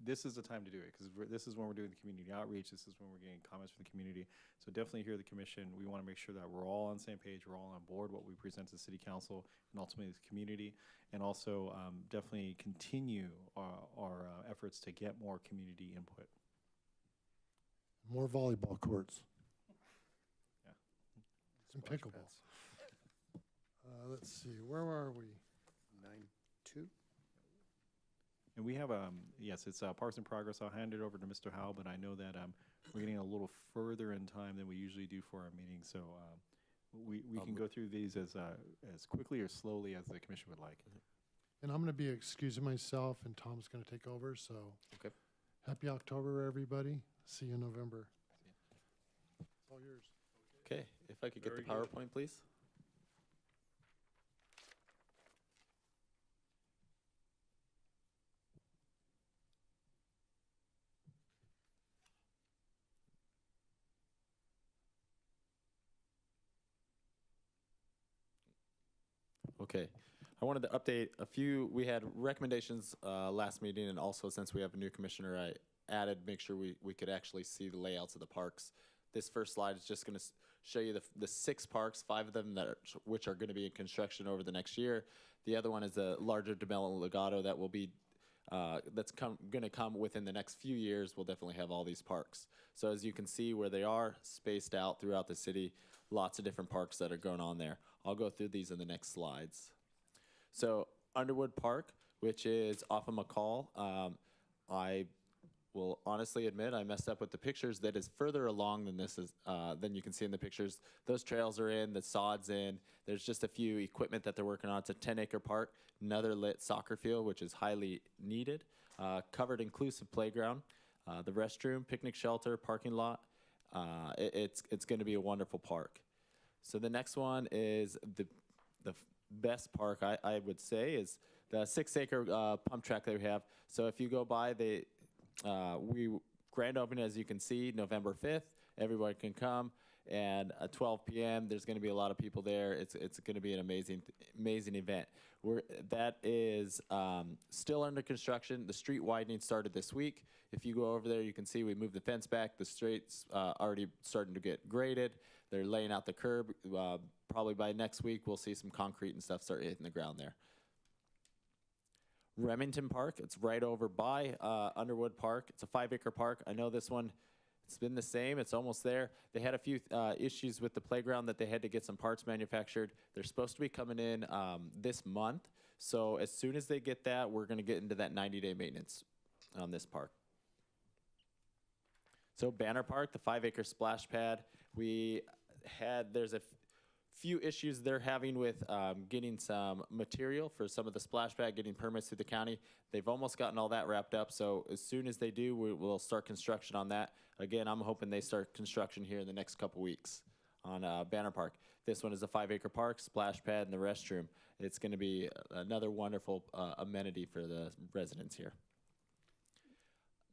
Speaker 5: this is the time to do it, because this is when we're doing the community outreach, this is when we're getting comments from the community. So definitely hear the commission. We want to make sure that we're all on the same page, we're all on board what we present to the city council and ultimately the community, and also definitely continue our efforts to get more community input.
Speaker 1: More volleyball courts.
Speaker 5: Yeah.
Speaker 1: Some
Speaker 6: Splash
Speaker 1: pickleball.
Speaker 6: pads.
Speaker 1: Let's see, where are we?
Speaker 6: 9-2?
Speaker 5: And we have, yes, it's Parks in Progress. I'll hand it over to Mr. Howell, but I know that we're getting a little further in time than we usually do for our meeting, so we can go through these as quickly or slowly as the commission would like.
Speaker 1: And I'm going to be excusing myself, and Tom's going to take over, so.
Speaker 9: Okay.
Speaker 1: Happy October, everybody. See you in November. It's all yours.
Speaker 9: Okay, if I could get the
Speaker 3: Very good.
Speaker 9: PowerPoint, please. Okay, I wanted to update a few. We had recommendations last meeting, and also since we have a new commissioner, I added, make sure we could actually see the layouts of the parks. This first slide is just going to show you the 6 parks, 5 of them which are going to be in construction over the next year. The other one is a larger development legato that will be that's going to come within the next few years. We'll definitely have all these parks. So as you can see where they are spaced out throughout the city, lots of different parks that are going on there. I'll go through these in the next slides. So Underwood Park, which is off of McCall, I will honestly admit I messed up with the pictures. That is further along than this is than you can see in the pictures. Those trails are in, the sod's in. There's just a few equipment that they're working on. It's a 10-acre park, another lit soccer field, which is highly needed, covered inclusive playground, the restroom, picnic shelter, parking lot. It's going to be a wonderful park. So the next one is the best park I would say is the 6-acre pump track that we have. So if you go by, we grand opening, as you can see, November 5th. Everybody can come, and at 12 p.m. there's going to be a lot of people there. It's going to be an amazing event. That is still under construction. The street widening started this week. If you go over there, you can see we moved the fence back. The street's already starting to get graded. They're laying out the curb. Probably by next week, we'll see some concrete and stuff start hitting the ground there. Remington Park, it's right over by Underwood Park. It's a 5-acre park. I know this one, it's been the same. It's almost there. They had a few issues with the playground that they had to get some parts manufactured. They're supposed to be coming in this month. So as soon as they get that, we're going to get into that 90-day maintenance on this park. So Banner Park, the 5-acre splash pad, there's a few issues they're having with getting some material for some of the splash pad, getting permits through the county. They've almost gotten all that wrapped up, so as soon as they do, we'll start construction on that. Again, I'm hoping they start construction here in the next couple weeks on Banner Park. This one is a 5-acre park, splash pad, and the restroom. It's going to be another wonderful amenity for the residents here.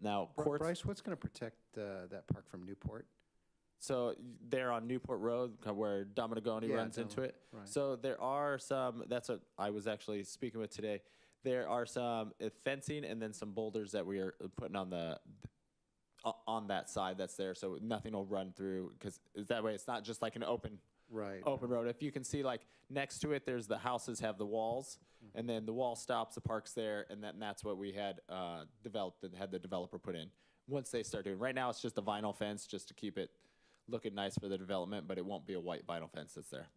Speaker 9: Now,
Speaker 6: Bryce, what's going to protect that park from Newport?
Speaker 9: So they're on Newport Road, where Dominagoni
Speaker 6: Yeah,
Speaker 9: runs into it.
Speaker 6: right.
Speaker 9: So there are some. That's what I was actually speaking with today. There are some fencing and then some boulders that we are putting on on that side that's there, so nothing will run through, because that way it's not just like an open
Speaker 6: Right.
Speaker 9: road. If you can see, like next to it, there's the houses have the walls, and then the wall stops, the park's there, and that's what we had developed and had the developer put in. Once they start doing, right now it's just a vinyl fence just to keep it looking nice for the development, but it won't be a white vinyl fence that's there.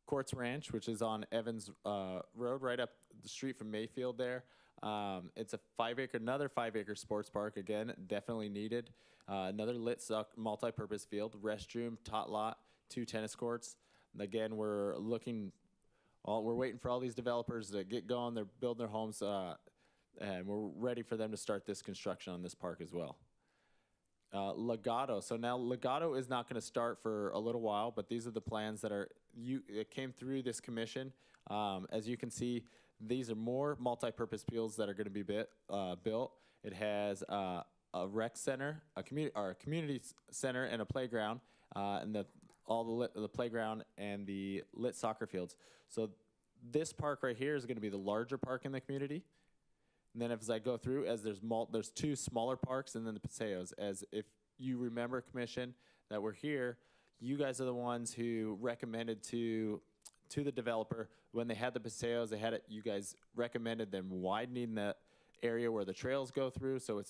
Speaker 9: Courts Ranch, which is on Evans Road, right up the street from Mayfield there. It's a another 5-acre sports park. Again, definitely needed. Another lit multi-purpose field, restroom, tot lot, 2 tennis courts. And again, we're waiting for all these developers to get going. They're building their homes, and we're ready for them to start this construction on this park as well. Legato. So now Legato is not going to start for a little while, but these are the plans that it came through this commission. As you can see, these are more multi-purpose fields that are going to be built. It has a rec center, a community center, and a playground, and the playground and the lit soccer fields. So this park right here is going to be the larger park in the community. And then as I go through, there's 2 smaller parks, and then the paseos. As if you remember, Commission, that we're here, you guys are the ones who recommended to the developer when they had the paseos. You guys recommended them widening the area where the trails go through. So it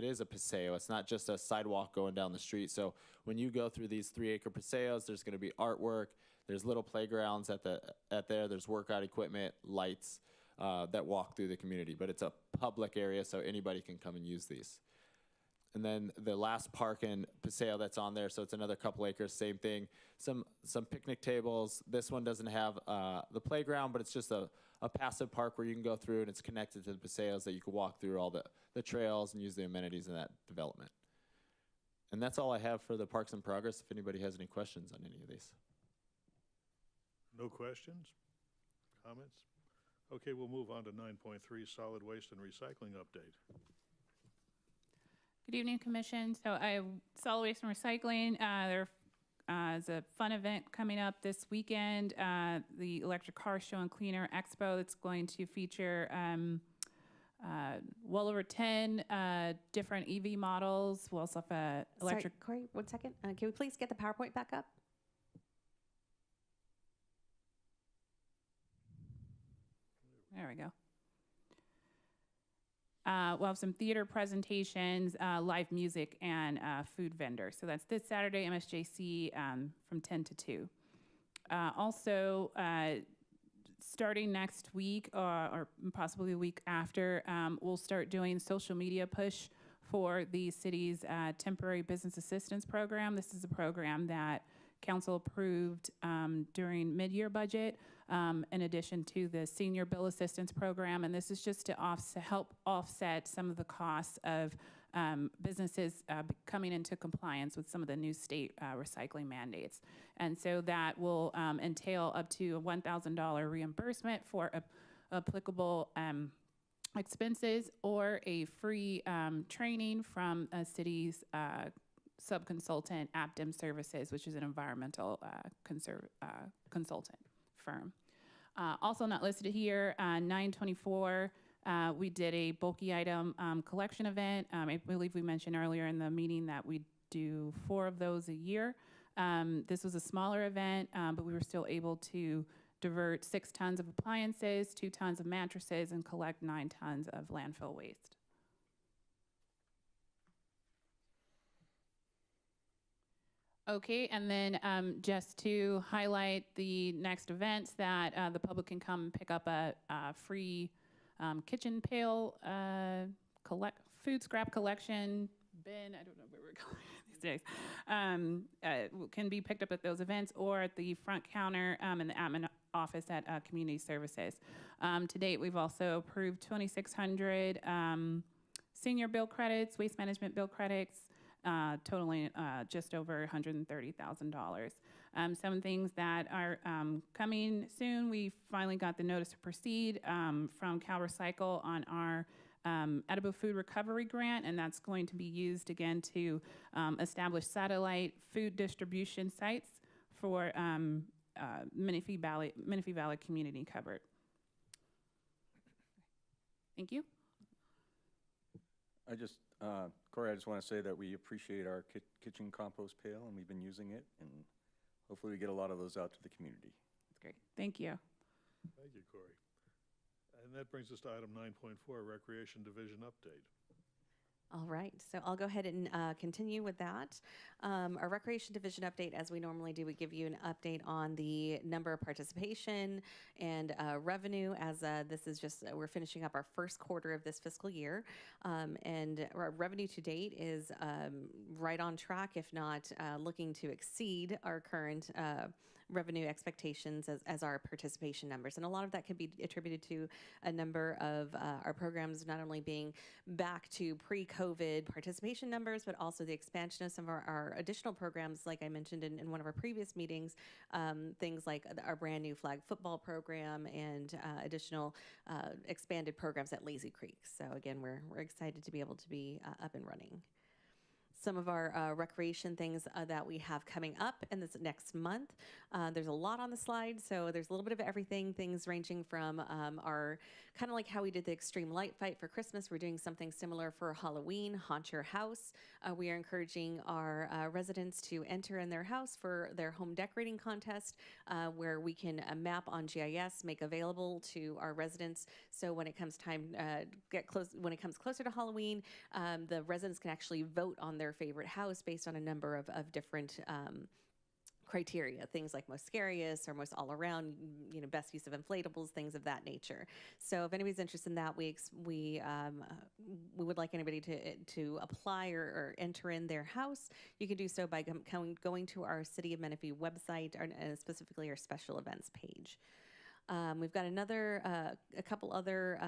Speaker 9: is a paseo. It's not just a sidewalk going down the street. So when you go through these 3-acre paseos, there's going to be artwork. There's little playgrounds there. There's workout equipment, lights. That walk through the community, but it's a public area, so anybody can come and use these. And then the last park and paseo that's on there, so it's another couple acres, same thing. Some picnic tables. This one doesn't have the playground, but it's just a passive park where you can go through, and it's connected to the paseos that you can walk through all the trails and use the amenities in that development. And that's all I have for the Parks in Progress, if anybody has any questions on any of these.
Speaker 3: No questions? Comments? Okay, we'll move on to 9.3, solid waste and recycling update.
Speaker 2: Good evening, Commission. So solid waste and recycling, there is a fun event coming up this weekend, the Electric Car Show and Cleaner Expo. That's going to feature well over 10 different EV models. We'll also have electric.
Speaker 8: Sorry, Corey, 1 second. Can we please get the PowerPoint back up?
Speaker 2: There we go. We'll have some theater presentations, live music, and food vendors. So that's this Saturday, MSJC, from 10 to 2. Also, starting next week, or possibly the week after, we'll start doing social media push for the city's temporary business assistance program. This is a program that council approved during mid-year budget, in addition to the senior bill assistance program. And this is just to help offset some of the costs of businesses coming into compliance with some of the new state recycling mandates. And so that will entail up to a $1,000 reimbursement for applicable expenses, or a free training from a city's subconsultant, Aptim Services, which is an environmental consultant firm. Also not listed here, 9/24, we did a bulky item collection event. I believe we mentioned earlier in the meeting that we do 4 of those a year. This was a smaller event, but we were still able to divert 6 tons of appliances, 2 tons of mattresses, and collect 9 tons of landfill waste. Okay, and then just to highlight the next events that the public can come and pick up a free kitchen pail food scrap collection bin. I don't know where we're going these days. Can be picked up at those events or at the front counter in the admin office at Community Services. To date, we've also approved 2,600 senior bill credits, waste management bill credits, totaling just over $130,000. Some things that are coming soon, we finally got the notice to proceed from Cal Recycle on our edible food recovery grant, and that's going to be used again to establish satellite food distribution sites for Menifee Valley Community Cupboard. Thank you.
Speaker 7: Corey, I just want to say that we appreciate our kitchen compost pail, and we've been using it, and hopefully we get a lot of those out to the community.
Speaker 2: That's great. Thank you.
Speaker 3: Thank you, Corey. And that brings us to item 9.4, Recreation Division update.
Speaker 8: All right, so I'll go ahead and continue with that. Our Recreation Division update, as we normally do, we give you an update on the number of participation and revenue, as this is just, we're finishing up our first quarter of this fiscal year. And our revenue to date is right on track, if not looking to exceed our current revenue expectations as our participation numbers. And a lot of that could be attributed to a number of our programs not only being back to pre-COVID participation numbers, but also the expansion of some of our additional programs, like I mentioned in one of our previous meetings, things like our brand new flag football program and additional expanded programs at Lazy Creek. So again, we're excited to be able to be up and running. Some of our recreation things that we have coming up in this next month. There's a lot on the slide, so there's a little bit of everything, things ranging from our, kind of like how we did the Extreme Light Fight for Christmas, we're doing something similar for Halloween, Haunt Your House. We are encouraging our residents to enter in their house for their home decorating contest, where we can map on GIS, make available to our residents. So when it comes time, when it comes closer to Halloween, the residents can actually vote on their favorite house based on a number of different criteria, things like most scariest or most all around, best use of inflatables, things of that nature. So if anybody's interested in that, we would like anybody to apply or enter in their house. You can do so by going to our City of Menifee website, or specifically our special events page. We've got a couple other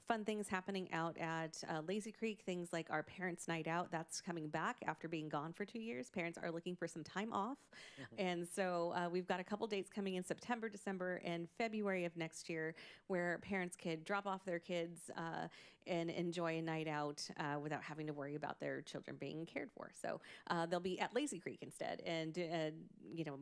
Speaker 8: fun things happening out at Lazy Creek, things like our Parents' Night Out. That's coming back after being gone for 2 years. Parents are looking for some time off. And so we've got a couple dates coming in September, December, and February of next year where parents could drop off their kids and enjoy a night out without having to worry about their children being cared for. So they'll be at Lazy Creek instead, and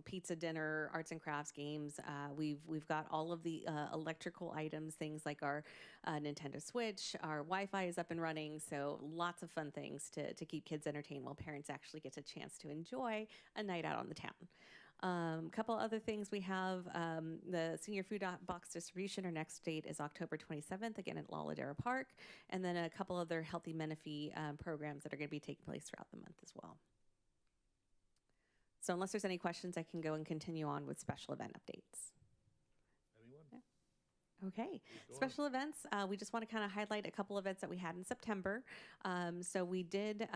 Speaker 8: pizza dinner, arts and crafts, games. We've got all of the electrical items, things like our Nintendo Switch, our Wi-Fi is up and running, so lots of fun things to keep kids entertained while parents actually get a chance to enjoy a night out on the town. A couple other things we have, the senior food box distribution, our next date is October 27th, again at Laladera Park, and then a couple other Healthy Menifee programs that are going to be taking place throughout the month as well. So unless there's any questions, I can go and continue on with special event updates.
Speaker 3: Anyone?
Speaker 8: Yeah. Okay, special events, we just want to kind of highlight a couple events that we had in September. So we did,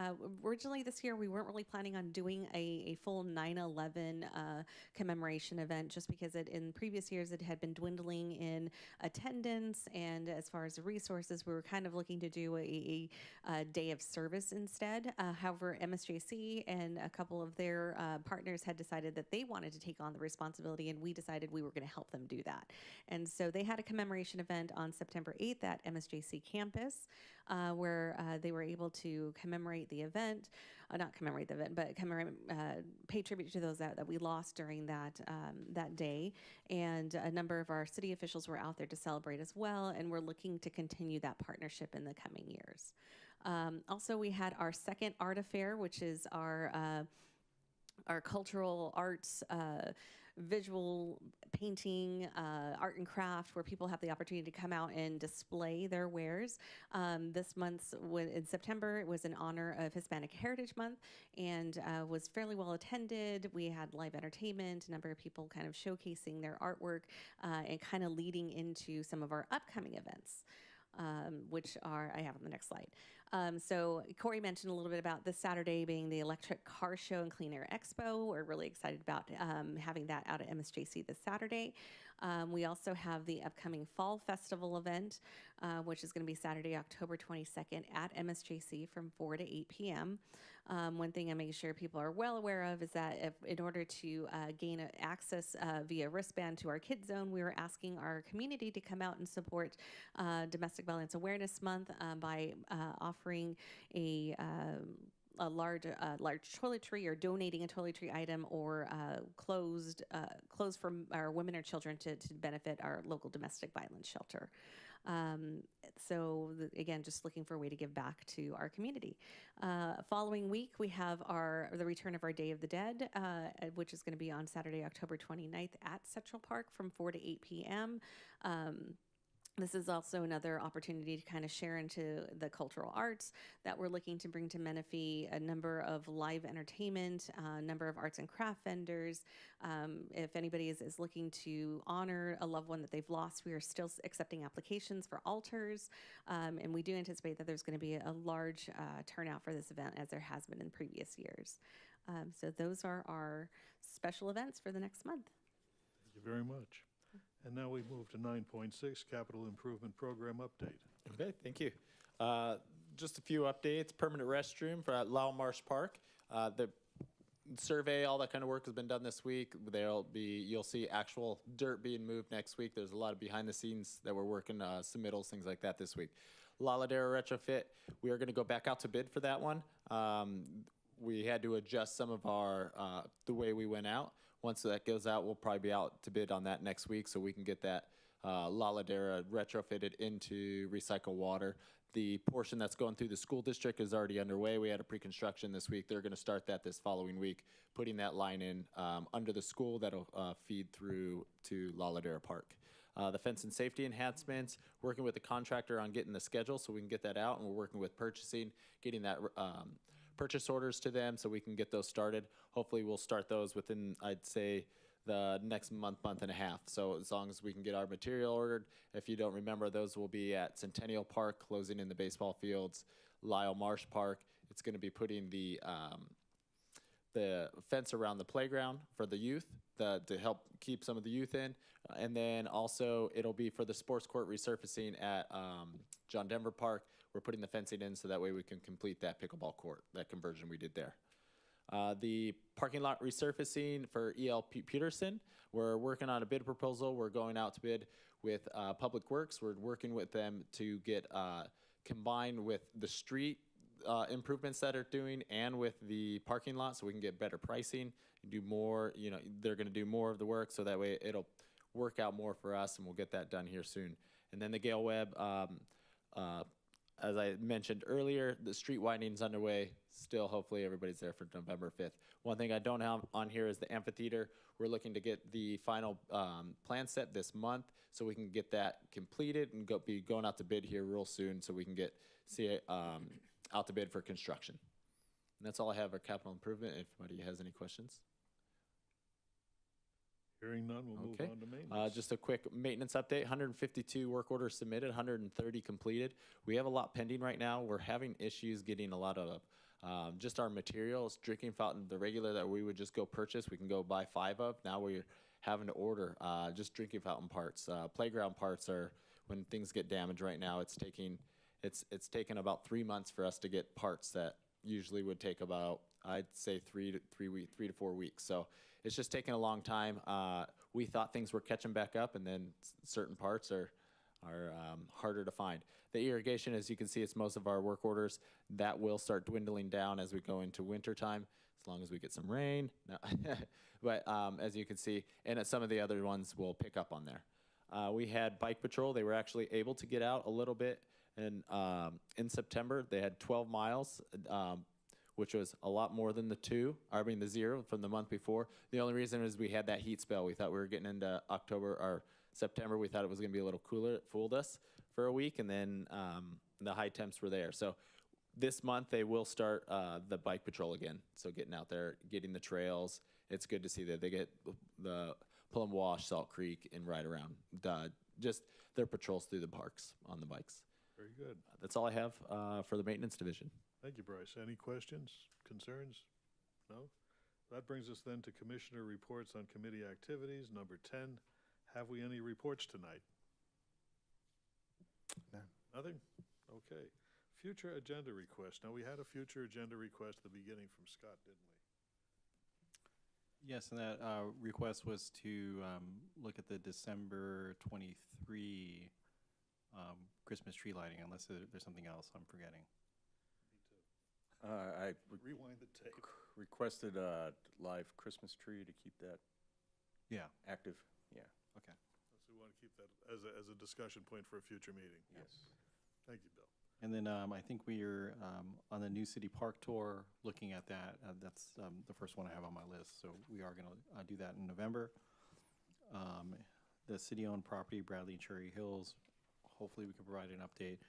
Speaker 8: originally this year, we weren't really planning on doing a full 9/11 commemoration event, just because in previous years it had been dwindling in attendance, and as far as the resources, we were kind of looking to do a day of service instead. However, MSJC and a couple of their partners had decided that they wanted to take on the responsibility, and we decided we were going to help them do that. And so they had a commemoration event on September 8th at MSJC campus, where they were able to commemorate the event, not commemorate the event, but pay tribute to those that we lost during that day. And a number of our city officials were out there to celebrate as well, and we're looking to continue that partnership in the coming years. Also, we had our second art affair, which is our cultural arts, visual painting, art and craft, where people have the opportunity to come out and display their wares. This month, in September, it was in honor of Hispanic Heritage Month, and was fairly well attended. We had live entertainment, a number of people kind of showcasing their artwork, and kind of leading into some of our upcoming events. Which I have on the next slide. So Corey mentioned a little bit about this Saturday being the Electric Car Show and Clean Air Expo. We're really excited about having that out at MSJC this Saturday. We also have the upcoming Fall Festival event, which is going to be Saturday, October 22nd at MSJC from 4 to 8 p.m. One thing I'm making sure people are well aware of is that in order to gain access via wristband to our Kids Zone, we were asking our community to come out and support Domestic Violence Awareness Month by offering a large toiletry or donating a toiletry item or clothes for our women or children to benefit our local domestic violence shelter. Again, just looking for a way to give back to our community. Following week, we have the return of our Day of the Dead, which is going to be on Saturday, October 29th at Central Park from 4 to 8 p.m. This is also another opportunity to kind of share into the cultural arts that we're looking to bring to Menifee, a number of live entertainment, a number of arts and craft vendors. If anybody is looking to honor a loved one that they've lost, we are still accepting applications for altars. And we do anticipate that there's going to be a large turnout for this event, as there has been in previous years. So those are our special events for the next month.
Speaker 3: Thank you very much. And now we move to 9.6, Capital Improvement Program Update.
Speaker 9: Okay, thank you. Just a few updates. Permanent restroom for at Lyle Marsh Park. The survey, all that kind of work has been done this week. You'll see actual dirt being moved next week. There's a lot of behind the scenes that we're working, submittals, things like that this week. Laladera retrofit, we are going to go back out to bid for that one. We had to adjust some of our, the way we went out. Once that goes out, we'll probably be out to bid on that next week so we can get that Laladera retrofitted into recycled water. The portion that's going through the school district is already underway. We had a pre-construction this week. They're going to start that this following week, putting that line in under the school that'll feed through to Laladera Park. The fence and safety enhancements, working with the contractor on getting the schedule so we can get that out, and we're working with purchasing, getting that purchase orders to them so we can get those started. Hopefully we'll start those within, I'd say, the next month and a half. So as long as we can get our material ordered. If you don't remember, those will be at Centennial Park, closing in the baseball fields, Lyle Marsh Park. It's going to be putting the fence around the playground for the youth to help keep some of the youth in. And then also it'll be for the sports court resurfacing at John Denver Park. We're putting the fencing in so that way we can complete that pickleball court, that conversion we did there. The parking lot resurfacing for ELP Peterson, we're working on a bid proposal. We're going out to bid with Public Works. We're working with them to get combined with the street improvements that are doing and with the parking lot so we can get better pricing, do more, they're going to do more of the work so that way it'll work out more for us and we'll get that done here soon. And then the Gale Webb, as I mentioned earlier, the street widening is underway. Still, hopefully everybody's there for November 5th. One thing I don't have on here is the amphitheater. We're looking to get the final plan set this month so we can get that completed and be going out to bid here real soon so we can see it out to bid for construction. And that's all I have for capital improvement. If anybody has any questions.
Speaker 3: Hearing none, we'll move on to maintenance.
Speaker 9: Just a quick maintenance update. 152 work orders submitted, 130 completed. We have a lot pending right now. We're having issues getting a lot of just our materials, drinking fountain, the regular that we would just go purchase, we can go buy 5 of. Now we're having to order just drinking fountain parts. Playground parts are, when things get damaged right now, it's taken about 3 months for us to get parts that usually would take about, I'd say 3 to 4 weeks. So it's just taking a long time. We thought things were catching back up, and then certain parts are harder to find. The irrigation, as you can see, it's most of our work orders. That will start dwindling down as we go into winter time, as long as we get some rain. No. But as you can see, and some of the other ones will pick up on there. We had bike patrol. They were actually able to get out a little bit in September. They had 12 miles. Which was a lot more than the 0 from the month before. The only reason is we had that heat spell. We thought we were getting into October or September. We thought it was going to be a little cooler. It fooled us for a week, and then the high temps were there. So this month they will start the bike patrol again. So getting out there, getting the trails. It's good to see that they get the Pullum Wash, Salt Creek, and right around just their patrols through the parks on the bikes.
Speaker 3: Very good.
Speaker 9: That's all I have for the maintenance division.
Speaker 3: Thank you, Bryce. Any questions, concerns? No? That brings us then to Commissioner reports on committee activities. Number 10, Have we any reports tonight?
Speaker 6: None.
Speaker 3: Nothing? Okay. Future agenda request. Now, we had a future agenda request at the beginning from Scott, didn't we?
Speaker 5: Yes, and that request was to look at the December 23 Christmas tree lighting, unless there's something else I'm forgetting.
Speaker 7: I
Speaker 3: Rewind the tape.
Speaker 7: requested a live Christmas tree to keep that
Speaker 5: Yeah.
Speaker 7: active. Yeah.
Speaker 5: Okay.
Speaker 3: So we want to keep that as a discussion point for a future meeting.
Speaker 7: Yes.
Speaker 3: Thank you, Bill.
Speaker 5: And then I think we're on the New City Park Tour, looking at that. That's the first one I have on my list, so we are going to do that in November. The city-owned property, Bradley and Cherry Hills, hopefully we can provide an update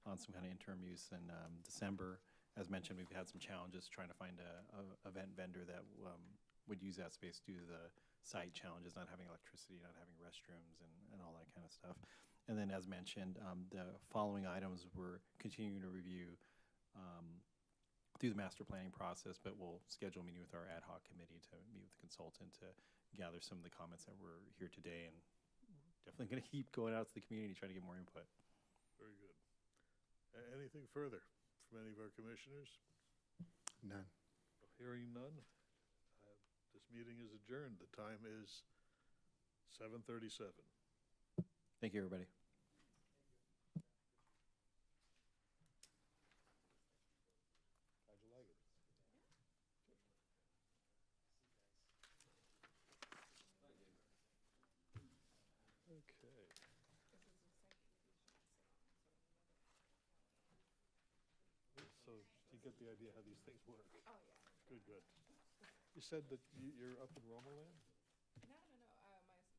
Speaker 5: on some kind of interim use in December. As mentioned, we've had some challenges trying to find a event vendor that would use that space due to the site challenges, not having electricity, not having restrooms, and all that kind of stuff. And then, as mentioned, the following items we're continuing to review through the master planning process, but we'll schedule a meeting with our ad hoc committee to meet with the consultant to gather some of the comments that were here today, and definitely going to keep going out to the community, trying to get more input.
Speaker 3: Very good. Anything further from any of our commissioners?
Speaker 6: None.
Speaker 3: Hearing none, this meeting is adjourned. The time is 7:37.
Speaker 5: Thank you, everybody.
Speaker 3: How'd you like it? Okay. So you get the idea how these things work?
Speaker 4: Oh, yeah.
Speaker 3: Good, good. You said that you're up in Romoland?
Speaker 4: No.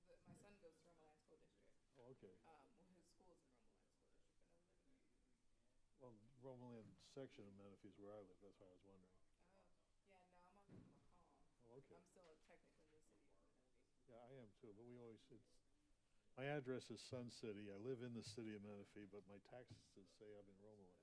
Speaker 4: My son goes to Romoland School District.
Speaker 3: Oh, okay.
Speaker 4: His school's in Romoland School District, but I live in.
Speaker 3: Well, Romoland section of Menifee is where I live. That's why I was wondering.
Speaker 4: Oh, yeah, no, I'm up in Macomb.
Speaker 3: Oh, okay.
Speaker 4: I'm still technically new city of Menifee.
Speaker 3: Yeah, I am too, but we always, my address is Sun City. I live in the city of Menifee, but my taxes say I'm in Romoland.